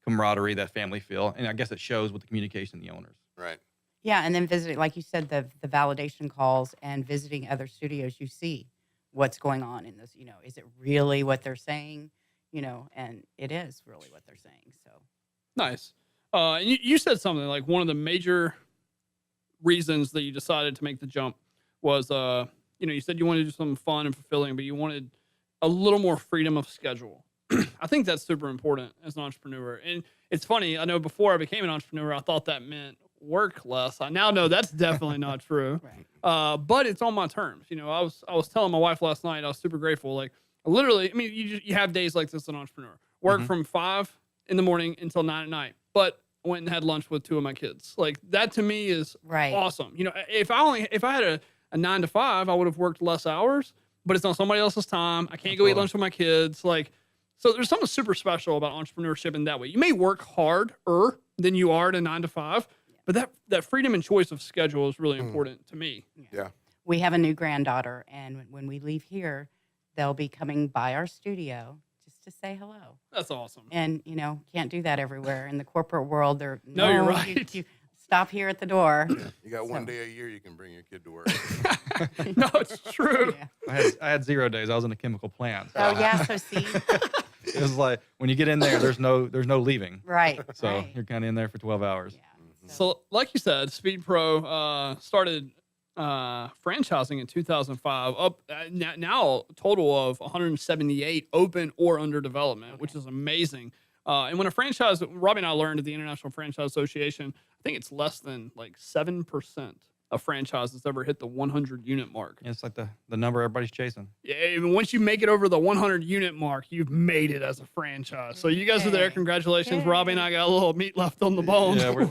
Speaker 4: camaraderie, that family feel, and I guess it shows with the communication of the owners.
Speaker 6: Right.
Speaker 5: Yeah, and then visiting, like you said, the validation calls and visiting other studios, you see what's going on in this. Is it really what they're saying? And it is really what they're saying. So
Speaker 3: Nice. And you said something like one of the major reasons that you decided to make the jump was, you said you wanted to do something fun and fulfilling, but you wanted a little more freedom of schedule. I think that's super important as an entrepreneur. And it's funny, I know before I became an entrepreneur, I thought that meant work less. I now know that's definitely not true.
Speaker 5: right.
Speaker 3: But it's on my terms. I was telling my wife last night, I was super grateful. Like literally, I mean, you have days like this as an entrepreneur. Work from 5 in the morning until 9 at night. But I went and had lunch with 2 of my kids. Like that to me is
Speaker 5: Right.
Speaker 3: awesome. If I had a 9 to 5, I would have worked less hours, but it's on somebody else's time. I can't go eat lunch with my kids. So there's something super special about entrepreneurship in that way. You may work harder than you are at a 9 to 5, but that freedom and choice of schedule is really important to me.
Speaker 6: Yeah.
Speaker 5: We have a new granddaughter, and when we leave here, they'll be coming by our studio just to say hello.
Speaker 3: That's awesome.
Speaker 5: And can't do that everywhere in the corporate world. They're
Speaker 3: No, you're right.
Speaker 5: You stop here at the door.
Speaker 6: You got one
Speaker 5: So-
Speaker 6: day a year you can bring your kid to work.
Speaker 3: No, it's true.
Speaker 5: Yeah.
Speaker 4: I had 0 days. I was in a chemical plant.
Speaker 5: Oh yeah. So see,
Speaker 4: It was like when you get in there, there's no leaving.
Speaker 5: right.
Speaker 4: So
Speaker 5: right.
Speaker 4: you're kind of in there for 12 hours.
Speaker 5: Yeah.
Speaker 3: So, like you said, Speed Pro started franchising in 2005. Up now, a total of 178 open or under development, which is amazing. And when a franchise, Robbie and I learned at the International Franchise Association, I think it's less than like 7% of franchises ever hit the 100 unit mark.
Speaker 4: It's like the number everybody's chasing.
Speaker 3: Yeah, and once you make it over the 100 unit mark, you've made it as a franchise. So you guys are there.
Speaker 5: Yay.
Speaker 3: Congratulations.
Speaker 5: Yay.
Speaker 3: Robbie and I got a little meat left on the bone.
Speaker 4: Yeah, we're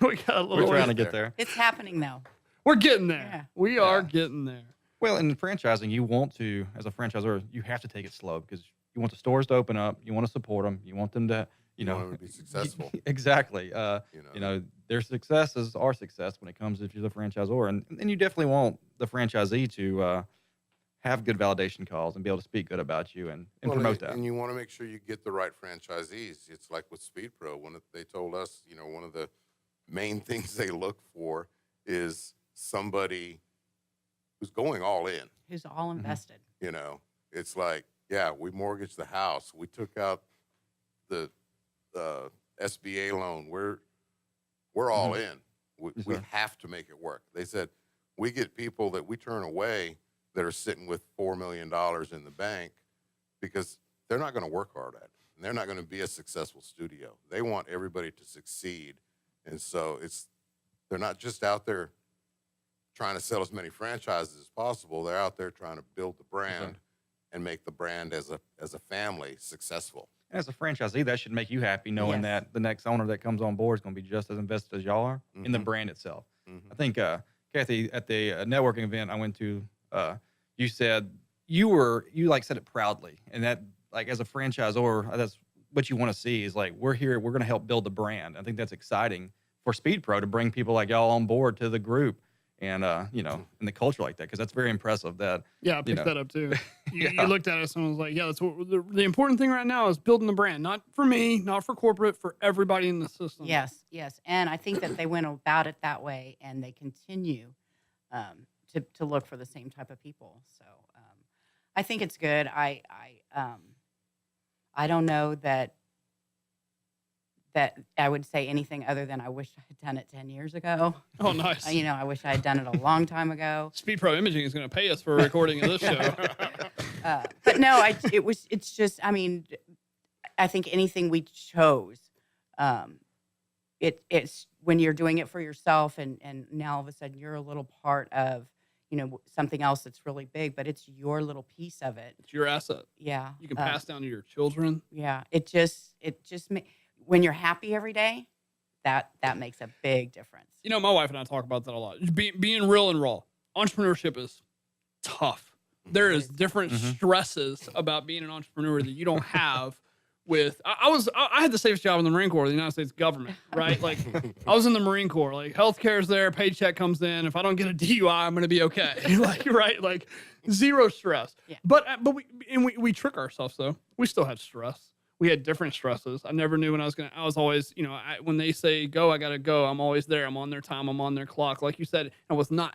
Speaker 3: we got a little.
Speaker 4: trying to get there.
Speaker 5: It's happening though.
Speaker 3: We're getting there.
Speaker 5: Yeah.
Speaker 3: We are
Speaker 4: Yeah.
Speaker 3: getting there.
Speaker 4: Well, in franchising, you want to, as a franchisor, you have to take it slow because you want the stores to open up. You want to support them. You want them to,
Speaker 6: You want them to be successful.
Speaker 4: Exactly.
Speaker 6: You know.
Speaker 4: Their success is our success when it comes if you're the franchisor, and you definitely want the franchisee to have good validation calls and be able to speak good about you and
Speaker 6: Well,
Speaker 4: promote that.
Speaker 6: And you want to make sure you get the right franchisees. It's like with Speed Pro, when they told us, one of the main things they look for is somebody who's going all in.
Speaker 5: Who's all invested?
Speaker 6: It's like, yeah, we mortgaged the house. We took out the SBA loan. We're all in.
Speaker 4: Yes,
Speaker 6: We
Speaker 4: sir.
Speaker 6: have to make it work. They said we get people that we turn away that are sitting with $4 million in the bank because they're not going to work hard at it. And they're not going to be a successful studio. They want everybody to succeed. And so they're not just out there trying to sell as many franchises as possible. They're out there trying to build the brand and make the brand as a family successful.
Speaker 4: As a franchisee, that should make you happy knowing
Speaker 5: Yes.
Speaker 4: that the next owner that comes on board is going to be just as invested as y'all are in the
Speaker 6: Mhm.
Speaker 4: brand itself.
Speaker 6: Mhm.
Speaker 4: I think, Kathy, at the networking event I went to, you said you said it proudly, and that as a franchisor, that's what you want to see is we're here, we're going to help build the brand. I think that's exciting for Speed Pro to bring people like y'all on board to the group, and in the culture like that because that's very impressive. That
Speaker 3: Yeah, I picked that up too. You
Speaker 4: Yeah.
Speaker 3: looked at us and was like, yeah, that's what the important thing right now is building the brand. Not for me, not for corporate, for everybody in the system.
Speaker 5: Yes, yes. And I think that they went about it that way, and they continue to look for the same type of people. So I think it's good. I don't know that I would say anything other than I wish I had done it 10 years ago.
Speaker 3: Oh, nice.
Speaker 5: I wish I had done it a long time ago.
Speaker 3: Speed Pro Imaging is going to pay us for a recording of this show.
Speaker 5: But no, it's just, I think anything we chose, it's when you're doing it for yourself and now all of a sudden you're a little part of, something else that's really big, but it's your little piece of it.
Speaker 3: It's your asset.
Speaker 5: Yeah.
Speaker 3: You can pass down to your children.
Speaker 5: Yeah. It just when you're happy every day, that makes a big difference.
Speaker 3: My wife and I talk about that a lot. Being real and raw. Entrepreneurship is tough. There is different stresses about being an entrepreneur that you don't have with. I had the safest job in the Marine Corps, the United States government, right? Like I was in the Marine Corps. Like healthcare's there, paycheck comes in. If I don't get a DUI, I'm gonna be okay. Like right, like zero stress.
Speaker 5: Yeah.
Speaker 3: But we trick ourselves though. We still had stress. We had different stresses. I never knew when I was always, when they say go, I gotta go. I'm always there. I'm on their time. I'm on their clock. Like you said, I was not.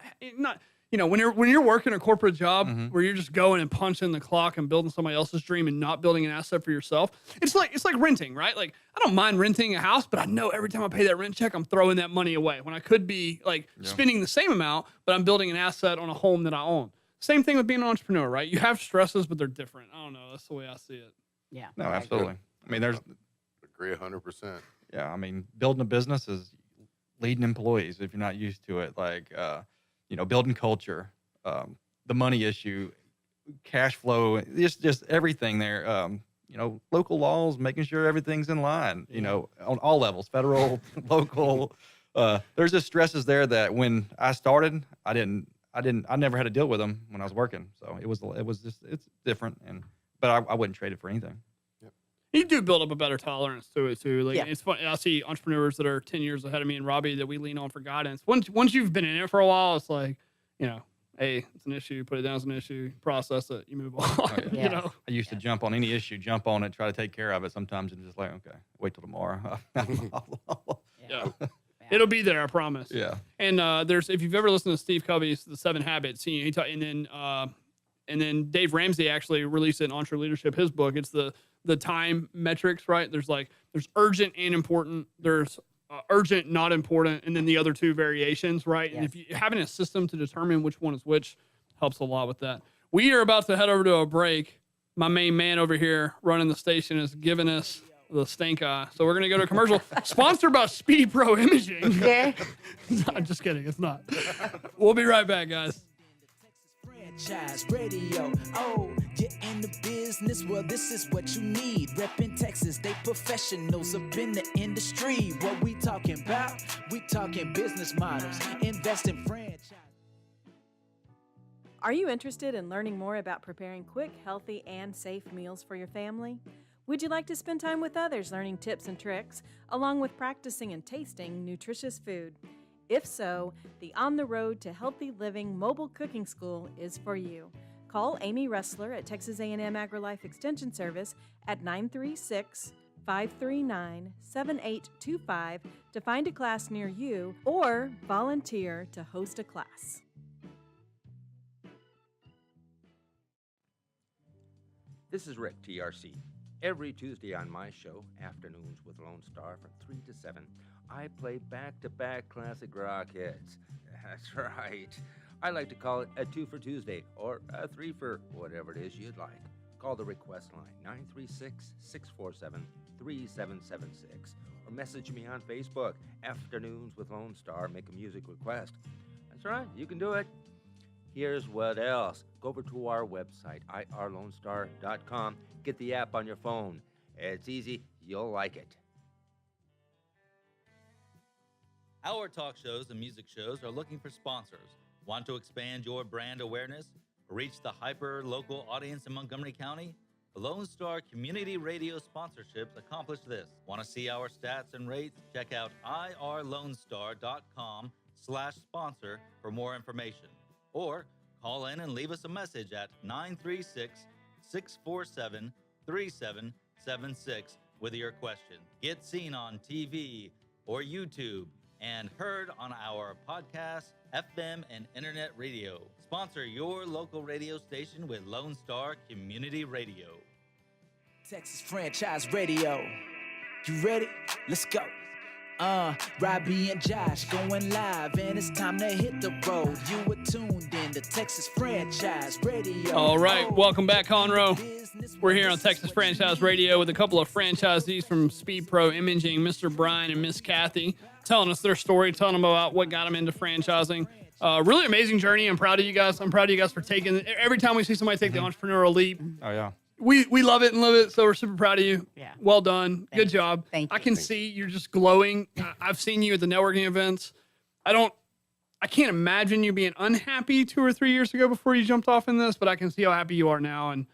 Speaker 3: When you're working a corporate job where you're just going and punching the clock and building somebody else's dream and not building an asset for yourself, it's like renting, right? Like I don't mind renting a house, but I know every time I pay that rent check, I'm throwing that money away when I could be spending the same amount, but I'm building an asset on a home that I own. Same thing with being an entrepreneur, right? You have stresses, but they're different. I don't know. That's the way I see it.
Speaker 5: Yeah.
Speaker 4: No, absolutely. I mean,
Speaker 6: Agree 100%.
Speaker 4: yeah, I mean, building a business is leading employees if you're not used to it. Like, building culture, the money issue, cash flow, just everything there. Local laws, making sure everything's in line, on all levels, federal, local. There's just stresses there that when I started, I never had to deal with them when I was working. So it's different. But I wouldn't trade it for anything.
Speaker 3: You do build up a better tolerance to it too. Like
Speaker 5: Yeah.
Speaker 3: it's fun. I see entrepreneurs that are 10 years ahead of me and Robbie that we lean on for guidance. Once you've been in it for a while, it's like, hey, it's an issue, put it down as an issue, process it, you move on.
Speaker 5: Yeah.
Speaker 4: I used to jump on any issue, jump on it, try to take care of it. Sometimes it's just like, okay, wait till tomorrow.
Speaker 3: Yeah. It'll be there, I promise.
Speaker 4: Yeah.
Speaker 3: And if you've ever listened to Steve Covey's The 7 Habits, and then Dave Ramsey actually released it in EntreLeadership, his book. It's the time metrics, right? There's urgent and important. There's urgent, not important, and then the other two variations, right? And if you having a system to determine which one is which helps a lot with that. We are about to head over to a break. My main man over here running the station is giving us the stink eye. So we're going to go to a commercial sponsored by Speed Pro Imaging.
Speaker 5: Yeah.
Speaker 3: I'm just kidding. It's not. We'll be right back, guys.
Speaker 2: Franchise Radio. Oh, you're in the business. Well, this is what you need. Reppin' Texas, they professionals up in the industry. What we talking about? We talking business models. Invest in franchise.
Speaker 10: Are you interested in learning more about preparing quick, healthy, and safe meals for your family? Would you like to spend time with others learning tips and tricks, along with practicing and tasting nutritious food? If so, the On the Road to Healthy Living Mobile Cooking School is for you. Call Amy Ressler at Texas A&M AgriLife Extension Service at 936-539-7825 to find a class near you or volunteer to host a class.
Speaker 7: This is Rick, TRC. Every Tuesday on my show, Afternoons with Lone Star from 3 to 7, I play back-to-back classic rock hits. That's right. I like to call it a 2 for Tuesday or a 3 for whatever it is you'd like. Call the request line, 936-647-3776, or message me on Facebook, Afternoons with Lone Star, make a music request. That's right, you can do it. Here's what else. Go over to our website, irlonestar.com. Get the app on your phone. It's easy. You'll like it.
Speaker 8: Our talk shows and music shows are looking for sponsors. Want to expand your brand awareness? Reach the hyper-local audience in Montgomery County? Lone Star Community Radio sponsorships accomplish this. Want to see our stats and rates? Check out irlonestar.com/sponsor for more information. Or call in and leave us a message at 936-647-3776 with your question. Get seen on TV or YouTube and heard on our podcast, FM, and internet radio. Sponsor your local radio station with Lone Star Community Radio.
Speaker 2: Texas Franchise Radio. You ready? Let's go. Robbie and Josh going live, and it's time to hit the road. You were tuned in to Texas Franchise Radio.
Speaker 3: All right, welcome back, Conroe. We're here on Texas Franchise Radio with a couple of franchisees from Speed Pro Imaging, Mr. Brian and Miss Kathy, telling us their story, telling them about what got them into franchising. Really amazing journey. I'm proud of you guys. I'm proud of you guys for taking, every time we see somebody take the entrepreneurial leap,
Speaker 4: Oh, yeah.
Speaker 3: we love it and live it, so we're super proud of you.
Speaker 5: Yeah.
Speaker 3: Well done. Good
Speaker 5: Thanks.
Speaker 3: job.
Speaker 5: Thank
Speaker 3: I
Speaker 5: you.
Speaker 3: can see you're just glowing. I've seen you at the networking events. I can't imagine you being unhappy 2 or 3 years ago before you jumped off in this, but I can see how happy you are now, and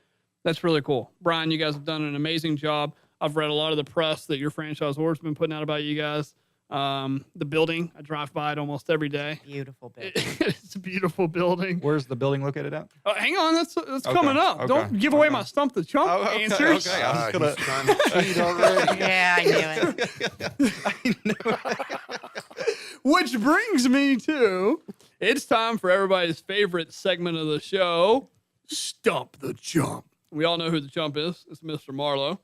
Speaker 3: that's really cool. Brian, you guys have done an amazing job. I've read a lot of the press that your franchisor's been putting out about you guys. The building, I drive by it almost every day.
Speaker 5: Beautiful building.
Speaker 3: It's a beautiful building.
Speaker 4: Where's the building located at?
Speaker 3: Hang on, that's coming up.
Speaker 4: Okay,
Speaker 3: Don't give away
Speaker 4: okay.
Speaker 3: my stump the chump
Speaker 4: Okay,
Speaker 3: answers.
Speaker 4: okay. I was
Speaker 6: He's
Speaker 4: gonna.
Speaker 6: trying to cheat already.
Speaker 5: Yeah, I knew it.
Speaker 3: Which brings me to, it's time for everybody's favorite segment of the show, Stump the Chump. We all know who the chump is. It's Mr. Marlowe.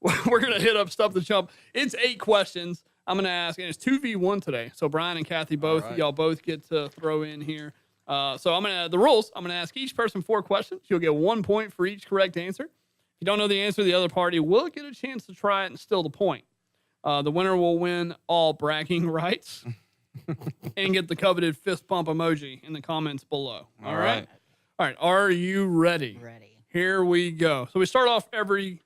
Speaker 3: We're going to hit up Stump the Chump. It's 8 questions I'm going to ask, and it's 2v1 today. So Brian and Kathy y'all both get to throw in here. So the rules, I'm going to ask each person 4 questions. You'll get 1 point for each correct answer. If you don't know the answer, the other party will get a chance to try it and steal the point. The winner will win all bragging rights and get the coveted fist bump emoji in the comments below. All right. All right. Are you ready?
Speaker 5: Ready.
Speaker 3: Here we go. So we start off every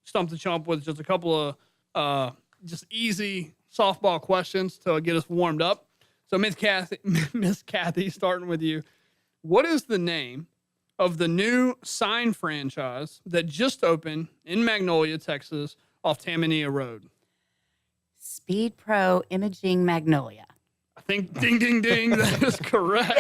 Speaker 3: Stump the Chump with just a couple of just easy softball questions to get us warmed up. So Miss Kathy, starting with you. What is the name of the new sign franchise that just opened in Magnolia, Texas, off Tamanía Road?
Speaker 5: Speed Pro Imaging Magnolia.
Speaker 3: I think ding, ding, ding. That is correct.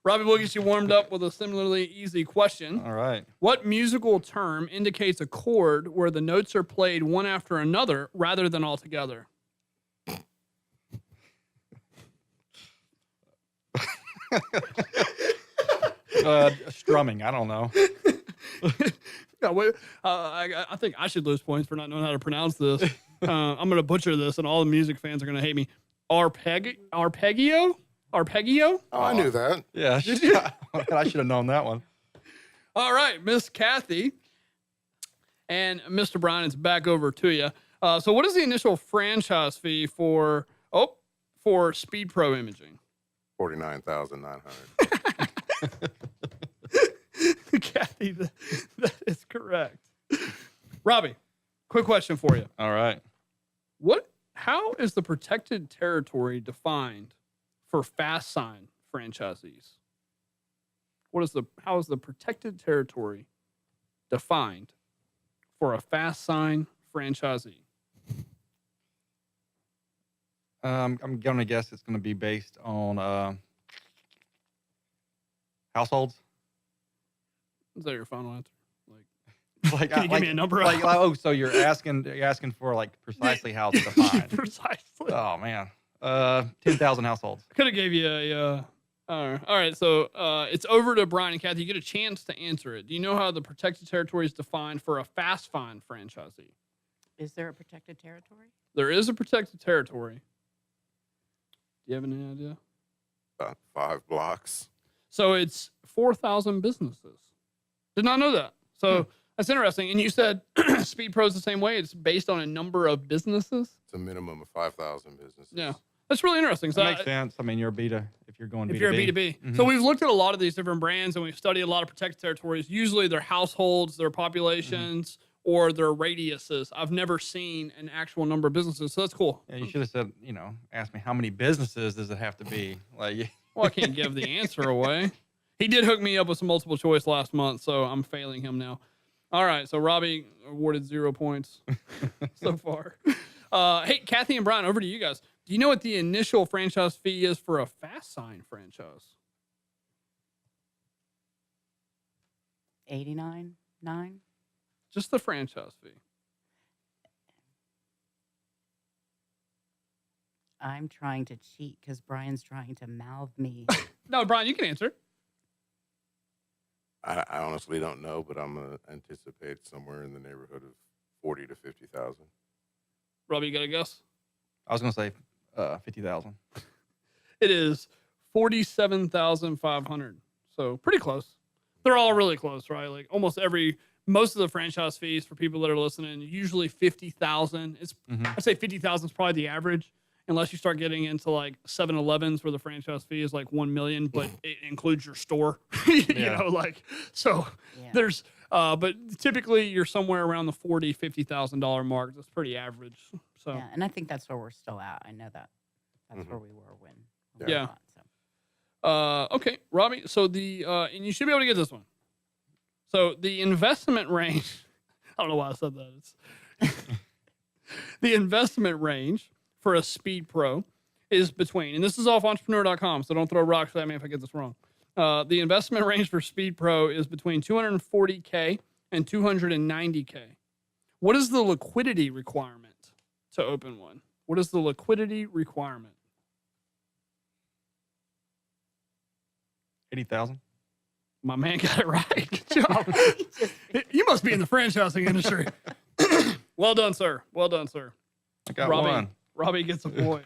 Speaker 3: Robbie, we'll get you warmed up with a similarly easy question.
Speaker 4: All right.
Speaker 3: What musical term indicates a chord where the notes are played one after another rather than all together?
Speaker 4: Strumming. I don't know.
Speaker 3: No, wait, I think I should lose points for not knowing how to pronounce this. I'm going to butcher this, and all the music fans are going to hate me. Arpeggio?
Speaker 6: Oh, I knew that.
Speaker 4: Yeah. I should have known that one.
Speaker 3: All right, Miss Kathy and Mr. Brian, it's back over to you. So what is the initial franchise fee for Speed Pro Imaging?
Speaker 6: $49,900.
Speaker 3: Kathy, that is correct. Robbie, quick question for you.
Speaker 4: All right.
Speaker 3: How is the protected territory defined for fast sign franchisees? How is the protected territory defined for a fast sign franchisee?
Speaker 4: I'm going to guess it's going to be based on households.
Speaker 3: Is that your final answer?
Speaker 4: Can
Speaker 3: you give me a number?
Speaker 4: So you're asking for like precisely how it's defined.
Speaker 3: Precisely.
Speaker 4: Oh man, 10,000 households.
Speaker 3: Could have gave you a. All right, so it's over to Brian and Kathy. You get a chance to answer it. Do you know how the protected territory is defined for a fast find franchisee?
Speaker 5: Is there a protected territory?
Speaker 3: There is a protected territory. Do you have any idea?
Speaker 6: About 5 blocks.
Speaker 3: So it's 4,000 businesses. Did not know that. So that's interesting. And you said Speed Pro is the same way. It's based on a number of businesses.
Speaker 6: It's a minimum of 5,000 businesses.
Speaker 3: Yeah. That's really interesting. So
Speaker 4: That makes sense. I mean, you're a B2 if you're going B2B.
Speaker 3: if you're a B2B.
Speaker 4: Mhm.
Speaker 3: So we've looked at a lot of these different brands and we've studied a lot of protected territories. Usually their households, their populations, or their radiuses. I've never seen an actual number of businesses. So that's cool.
Speaker 4: Yeah, you should have said, asked me how many businesses does it have to be? Like,
Speaker 3: Well, I can't give the answer away. He did hook me up with some multiple choice last month, so I'm failing him now. All right, so Robbie awarded 0 points so far. Hey, Kathy and Brian, over to you guys. Do you know what the initial franchise fee is for a fast sign franchise?
Speaker 5: $89.9.
Speaker 3: Just the franchise fee.
Speaker 5: I'm trying to cheat because Brian's trying to mouth me.
Speaker 3: No, Brian, you can answer.
Speaker 6: I honestly don't know, but I'm going to anticipate somewhere in the neighborhood of 40 to 50,000.
Speaker 3: Robbie, you got a guess?
Speaker 4: I was going to say 50,000.
Speaker 3: It is 47,500. So pretty close. They're all really close, right? Like most of the franchise fees for people that are listening, usually 50,000. I'd say 50,000 is probably the average, unless you start getting into like 7-Elevens where the franchise fee is like 1 million, but it includes your store. There's but typically you're somewhere around the $40,000-$50,000 mark. That's pretty average. So
Speaker 5: Yeah, and I think that's where we're still at. I know that. That's where we were when
Speaker 3: Yeah.
Speaker 5: So.
Speaker 3: Okay, Robbie. So and you should be able to get this one. So the investment range, I don't know why I said that. It's the investment range for a Speed Pro is between, and this is off entrepreneur.com, so don't throw rocks at me if I get this wrong. The investment range for Speed Pro is between $240K and $290K. What is the liquidity requirement to open one? What is the liquidity requirement?
Speaker 4: 80,000.
Speaker 3: My man got it right. Good job. You must be in the franchising industry. Well done, sir. Well done, sir.
Speaker 4: I got
Speaker 3: Robbie,
Speaker 4: one.
Speaker 3: Robbie gets a point.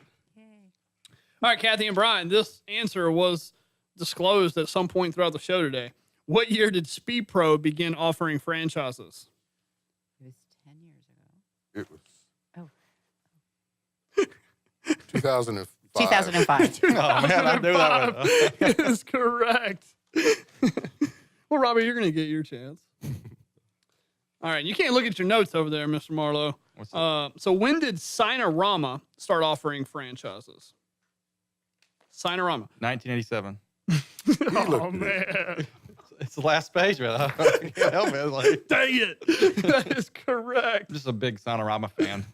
Speaker 3: All right, Kathy and Brian, this answer was disclosed at some point throughout the show today. What year did Speed Pro begin offering franchises?
Speaker 5: It was 10 years ago.
Speaker 6: It was
Speaker 5: Oh.
Speaker 6: 2005.
Speaker 5: 2005.
Speaker 4: Oh, man, I knew that one.
Speaker 3: Is correct. Well, Robbie, you're going to get your chance. All right, you can't look at your notes over there, Mr. Marlowe.
Speaker 4: What's that?
Speaker 3: So when did Sinorama start offering franchises? Sinorama.
Speaker 4: 1987.
Speaker 3: Oh, man.
Speaker 4: It's the last page, man. I can't help it. Like,
Speaker 3: Dang it. That is correct.
Speaker 4: I'm just a big Sonorama fan.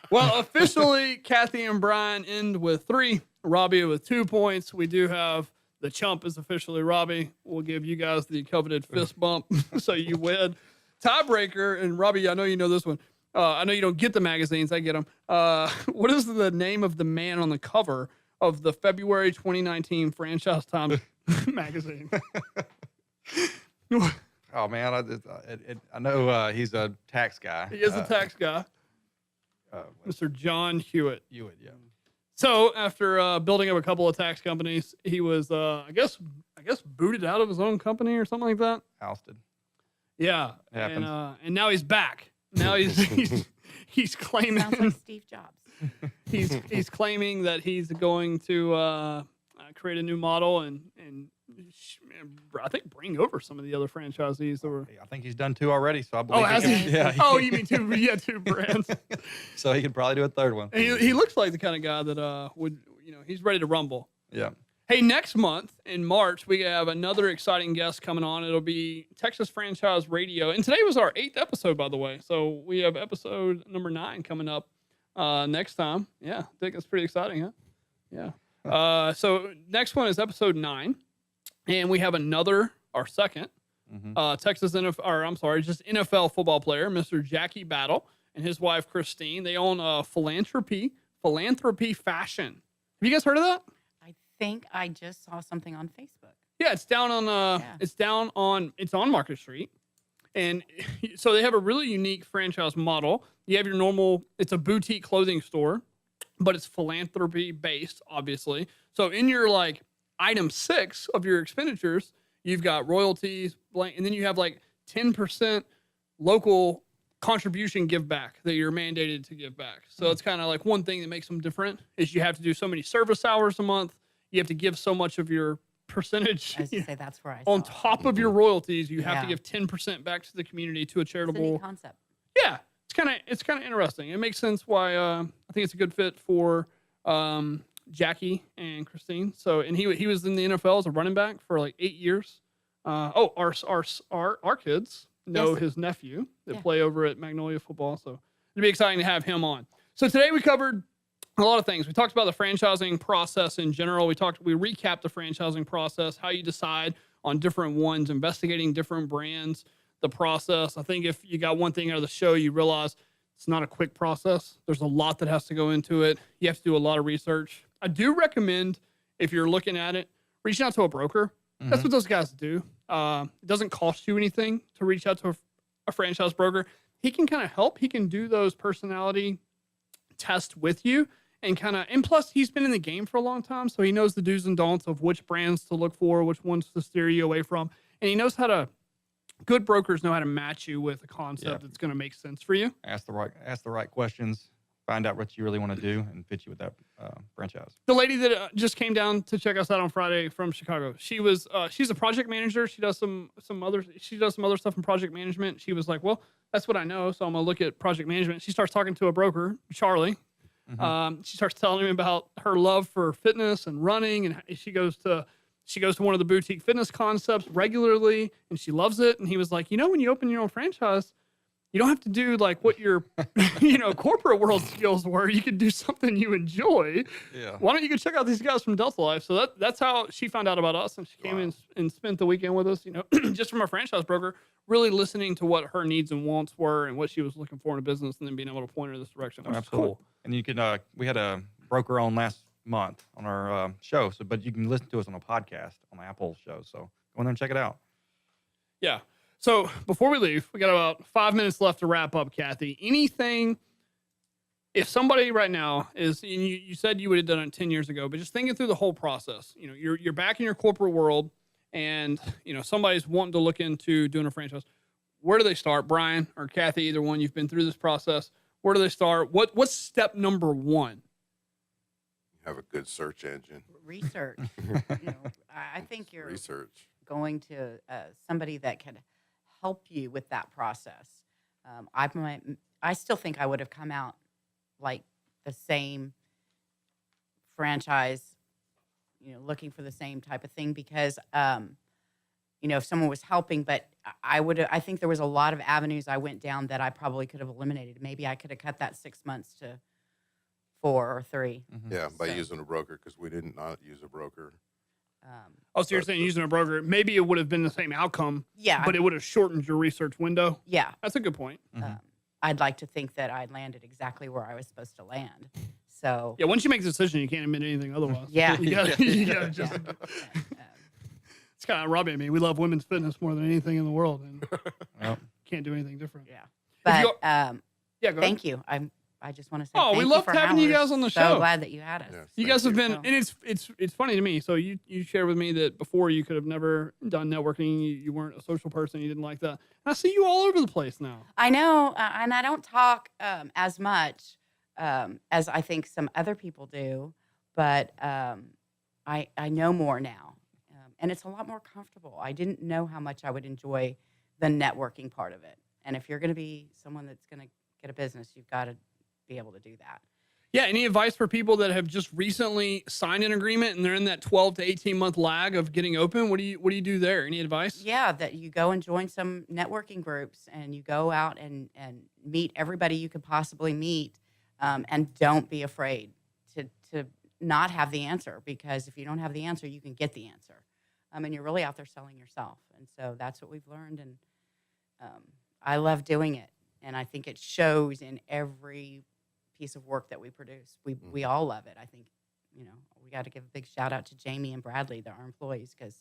Speaker 3: Well, officially, Kathy and Brian end with 3. Robbie with 2 points. We do have the chump is officially Robbie. We'll give you guys the coveted fist bump so you win. Tiebreaker, and Robbie, I know you know this one. I know you don't get the magazines. I get them. What is the name of the man on the cover of the February 2019 Franchise Times magazine?
Speaker 4: Oh, man. I know he's a tax guy.
Speaker 3: He is a tax guy. Mr. John Hewitt.
Speaker 4: Hewitt, yeah.
Speaker 3: So after building up a couple of tax companies, he was, I guess, booted out of his own company or something like that.
Speaker 4: Ousted.
Speaker 3: Yeah,
Speaker 4: Happens.
Speaker 3: and now he's back. Now he's claiming
Speaker 5: Sounds like Steve Jobs.
Speaker 3: he's claiming that he's going to create a new model and I think bring over some of the other franchisees that were.
Speaker 4: I think he's done 2 already, so I believe.
Speaker 3: Oh, has he?
Speaker 4: Yeah.
Speaker 3: Oh, you mean 2? Yeah, 2 brands.
Speaker 4: So he could probably do a 3rd one.
Speaker 3: And he looks like the kind of guy that would, he's ready to rumble.
Speaker 4: Yeah.
Speaker 3: Hey, next month in March, we have another exciting guest coming on. It'll be Texas Franchise Radio. And today was our 8th episode, by the way. So we have episode number 9 coming up next time. Yeah, I think it's pretty exciting, huh? Yeah. So next one is episode 9. And we have our second Texas NFL football player, Mr. Jackie Battle, and his wife, Christine. They own Philanthropy Fashion. Have you guys heard of that?
Speaker 5: I think I just saw something on Facebook.
Speaker 3: Yeah, it's down on it's on Market Street. And so they have a really unique franchise model. You have your normal, it's a boutique clothing store, but it's philanthropy based, obviously. So in your like item 6 of your expenditures, you've got royalties, and then you have like 10% local contribution give back that you're mandated to give back. So it's kind of like one thing that makes them different is you have to do so many service hours a month. You have to give so much of your percentage.
Speaker 5: I was going to say that's where I
Speaker 3: On
Speaker 5: saw it.
Speaker 3: top of your royalties, you have to
Speaker 5: Yeah.
Speaker 3: give 10% back to the community to a
Speaker 5: It's a
Speaker 3: charitable.
Speaker 5: neat concept.
Speaker 3: Yeah, it's kind of interesting. It makes sense why I think it's a good fit for Jackie and Christine. So, and he was in the NFL as a running back for like 8 years. Our kids know
Speaker 5: Yes.
Speaker 3: his nephew that
Speaker 5: Yeah.
Speaker 3: play over at Magnolia Football. So it'd be exciting to have him on. So today we covered a lot of things. We talked about the franchising process in general. We recapped the franchising process, how you decide on different ones, investigating different brands, the process. I think if you got one thing out of the show, you realize it's not a quick process. There's a lot that has to go into it. You have to do a lot of research. I do recommend, if you're looking at it, reaching out to a broker. That's what those guys do. It doesn't cost you anything to reach out to a franchise broker. He can kind of help. He can do those personality tests with you and plus he's been in the game for a long time. So he knows the do's and don'ts of which brands to look for, which ones to steer you away from. And he knows good brokers know how to match you with a concept that's going to make sense for you.
Speaker 4: Ask the right questions. Find out what you really want to do and fit you with that franchise.
Speaker 3: The lady that just came down to check us out on Friday from Chicago, she's a project manager. She does some other stuff in project management. She was like, well, that's what I know. So I'm going to look at project management. She starts talking to a broker, Charlie, She starts telling him about her love for fitness and running, and she goes to one of the boutique fitness concepts regularly, and she loves it. And he was like, when you open your own franchise, you don't have to do like what your, corporate world skills were. You can do something you enjoy.
Speaker 4: Yeah.
Speaker 3: Why don't you go check out these guys from Delta Life? So that's how she found out about us, and she came in and spent the weekend with us. Just from a franchise broker, really listening to what her needs and wants were and what she was looking for in a business, and then being able to point her in this direction.
Speaker 4: Oh,
Speaker 3: Which is
Speaker 4: absolutely.
Speaker 3: cool.
Speaker 4: And you can, we had a broker on last month on our show, but you can listen to us on a podcast on the Apple show. So go in there and check it out.
Speaker 3: Yeah. So before we leave, we got about 5 minutes left to wrap up, Kathy. Anything, if somebody right now is, and you said you would have done it 10 years ago, but just thinking through the whole process, you're back in your corporate world, and, somebody's wanting to look into doing a franchise. Where do they start? Brian or Kathy, either one, you've been through this process. Where do they start? What's step number one?
Speaker 6: Have a good search engine.
Speaker 5: Research. I think you're
Speaker 6: Research.
Speaker 5: going to somebody that can help you with that process. I still think I would have come out like the same franchise, looking for the same type of thing because, if someone was helping, but I think there was a lot of avenues I went down that I probably could have eliminated. Maybe I could have cut that 6 months to 4 or 3.
Speaker 4: Mm-hmm.
Speaker 6: Yeah, by using a broker, because we did not use a broker.
Speaker 3: So you're saying using a broker, maybe it would have been the same outcome,
Speaker 5: Yeah.
Speaker 3: but it would have shortened your research window.
Speaker 5: Yeah.
Speaker 3: That's a good point.
Speaker 5: I'd like to think that I landed exactly where I was supposed to land. So
Speaker 3: Yeah, once you make the decision, you can't admit anything otherwise.
Speaker 5: Yeah.
Speaker 3: You gotta just,
Speaker 5: yeah.
Speaker 3: it's kind of Robbie and me. We love women's fitness more than anything in the world, and
Speaker 4: Yep.
Speaker 3: can't do anything different.
Speaker 5: Yeah. But
Speaker 3: you're- Yeah, go ahead.
Speaker 5: thank you. I just want to say
Speaker 3: Oh, we
Speaker 5: thank
Speaker 3: loved
Speaker 5: you for
Speaker 3: having you
Speaker 5: we're
Speaker 3: guys on the
Speaker 5: so
Speaker 3: show.
Speaker 5: glad that you had us.
Speaker 6: Yes,
Speaker 3: You
Speaker 6: thank
Speaker 3: guys have
Speaker 6: you.
Speaker 3: been, and it's funny to me. So you shared with me that before you could have never done networking. You weren't a social person. You didn't like that. And I see you all over the place now.
Speaker 5: I know, and I don't talk as much as I think some other people do, but I know more now, and it's a lot more comfortable. I didn't know how much I would enjoy the networking part of it. And if you're going to be someone that's going to get a business, you've got to be able to do that.
Speaker 3: Yeah. Any advice for people that have just recently signed an agreement and they're in that 12 to 18 month lag of getting open? What do you do there? Any advice?
Speaker 5: Yeah, that you go and join some networking groups and you go out and meet everybody you could possibly meet, and don't be afraid to not have the answer, because if you don't have the answer, you can get the answer. And you're really out there selling yourself. And so that's what we've learned. And I love doing it. And I think it shows in every piece of work that we produce. We all love it. I think, we got to give a big shout out to Jamie and Bradley, our employees, because,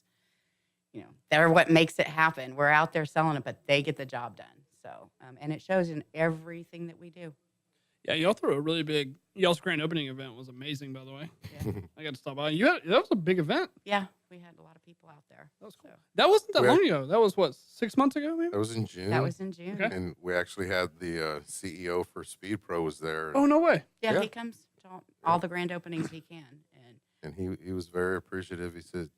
Speaker 5: they're what makes it happen. We're out there selling it, but they get the job done. So, and it shows in everything that we do.
Speaker 3: Yeah. Y'all threw a really big, y'all's grand opening event was amazing, by the way.
Speaker 5: Yeah.
Speaker 3: I got to stop by. That was a big event.
Speaker 5: Yeah, we had a lot of people out there.
Speaker 3: That was cool.
Speaker 5: So
Speaker 3: That wasn't that
Speaker 6: We
Speaker 3: long ago. That was what, 6 months ago, maybe?
Speaker 6: That was in June.
Speaker 5: that was in June.
Speaker 3: Okay.
Speaker 6: And we actually had the CEO for Speed Pro was there.
Speaker 3: Oh, no way.
Speaker 5: Yeah,
Speaker 6: Yeah.
Speaker 5: he comes to all the grand openings he can.
Speaker 6: And he was very appreciative. He said,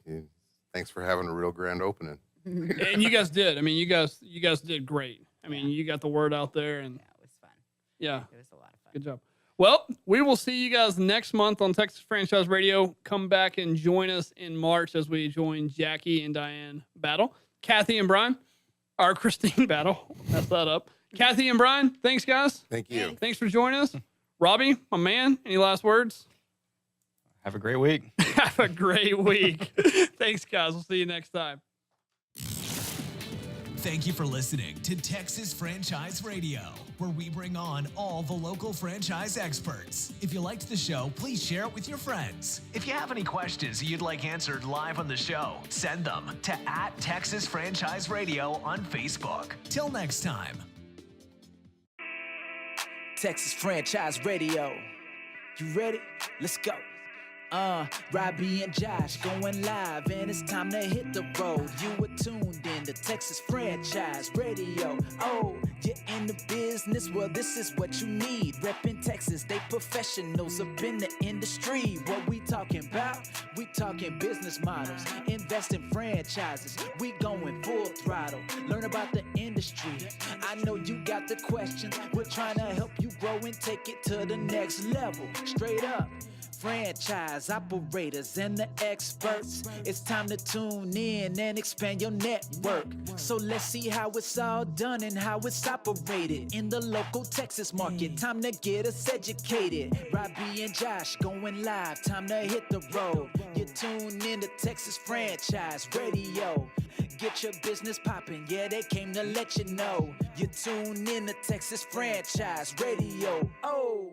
Speaker 6: thanks for having a real grand opening.
Speaker 3: And you guys did. I mean, you guys did great. I mean, you got the word out there, and
Speaker 5: Yeah, it was fun.
Speaker 3: yeah,
Speaker 5: It was a lot of fun.
Speaker 3: good job. Well, we will see you guys next month on Texas Franchise Radio. Come back and join us in March as we join Jackie and Diane Battle, Kathy and Brian, or Christine Battle. Mess that up. Kathy and Brian, thanks, guys.
Speaker 6: Thank you.
Speaker 3: Thanks for joining us. Robbie, my man, any last words?
Speaker 4: Have a great week.
Speaker 3: Have a great week. Thanks, guys. We'll see you next time.
Speaker 1: Thank you for listening to Texas Franchise Radio, where we bring on all the local franchise experts. If you liked the show, please share it with your friends. If you have any questions you'd like answered live on the show, send them to @Texas Franchise Radio on Facebook. Till next time.
Speaker 2: Texas Franchise Radio. You ready? Let's go. Robbie and Josh going live, and it's time to hit the road. You were tuned in to Texas Franchise Radio. Oh, you're in the business? Well, this is what you need. Reppin' Texas, they professionals up in the industry. What we talking about? We talking business models, invest in franchises. We going full throttle. Learn about the industry. I know you got the questions. We're trying to help you grow grow and take it to the next level. Straight up. Franchise operators and the experts. It's time to tune in and expand your network. So let's see how it's all done and how it's operated in the local Texas market. Time to get us educated. Robbie and Josh going live. Time to hit the road. You tune in to Texas Franchise Radio. Get your business popping. Yeah, they came to let you know. You tune in to Texas Franchise Radio. Oh.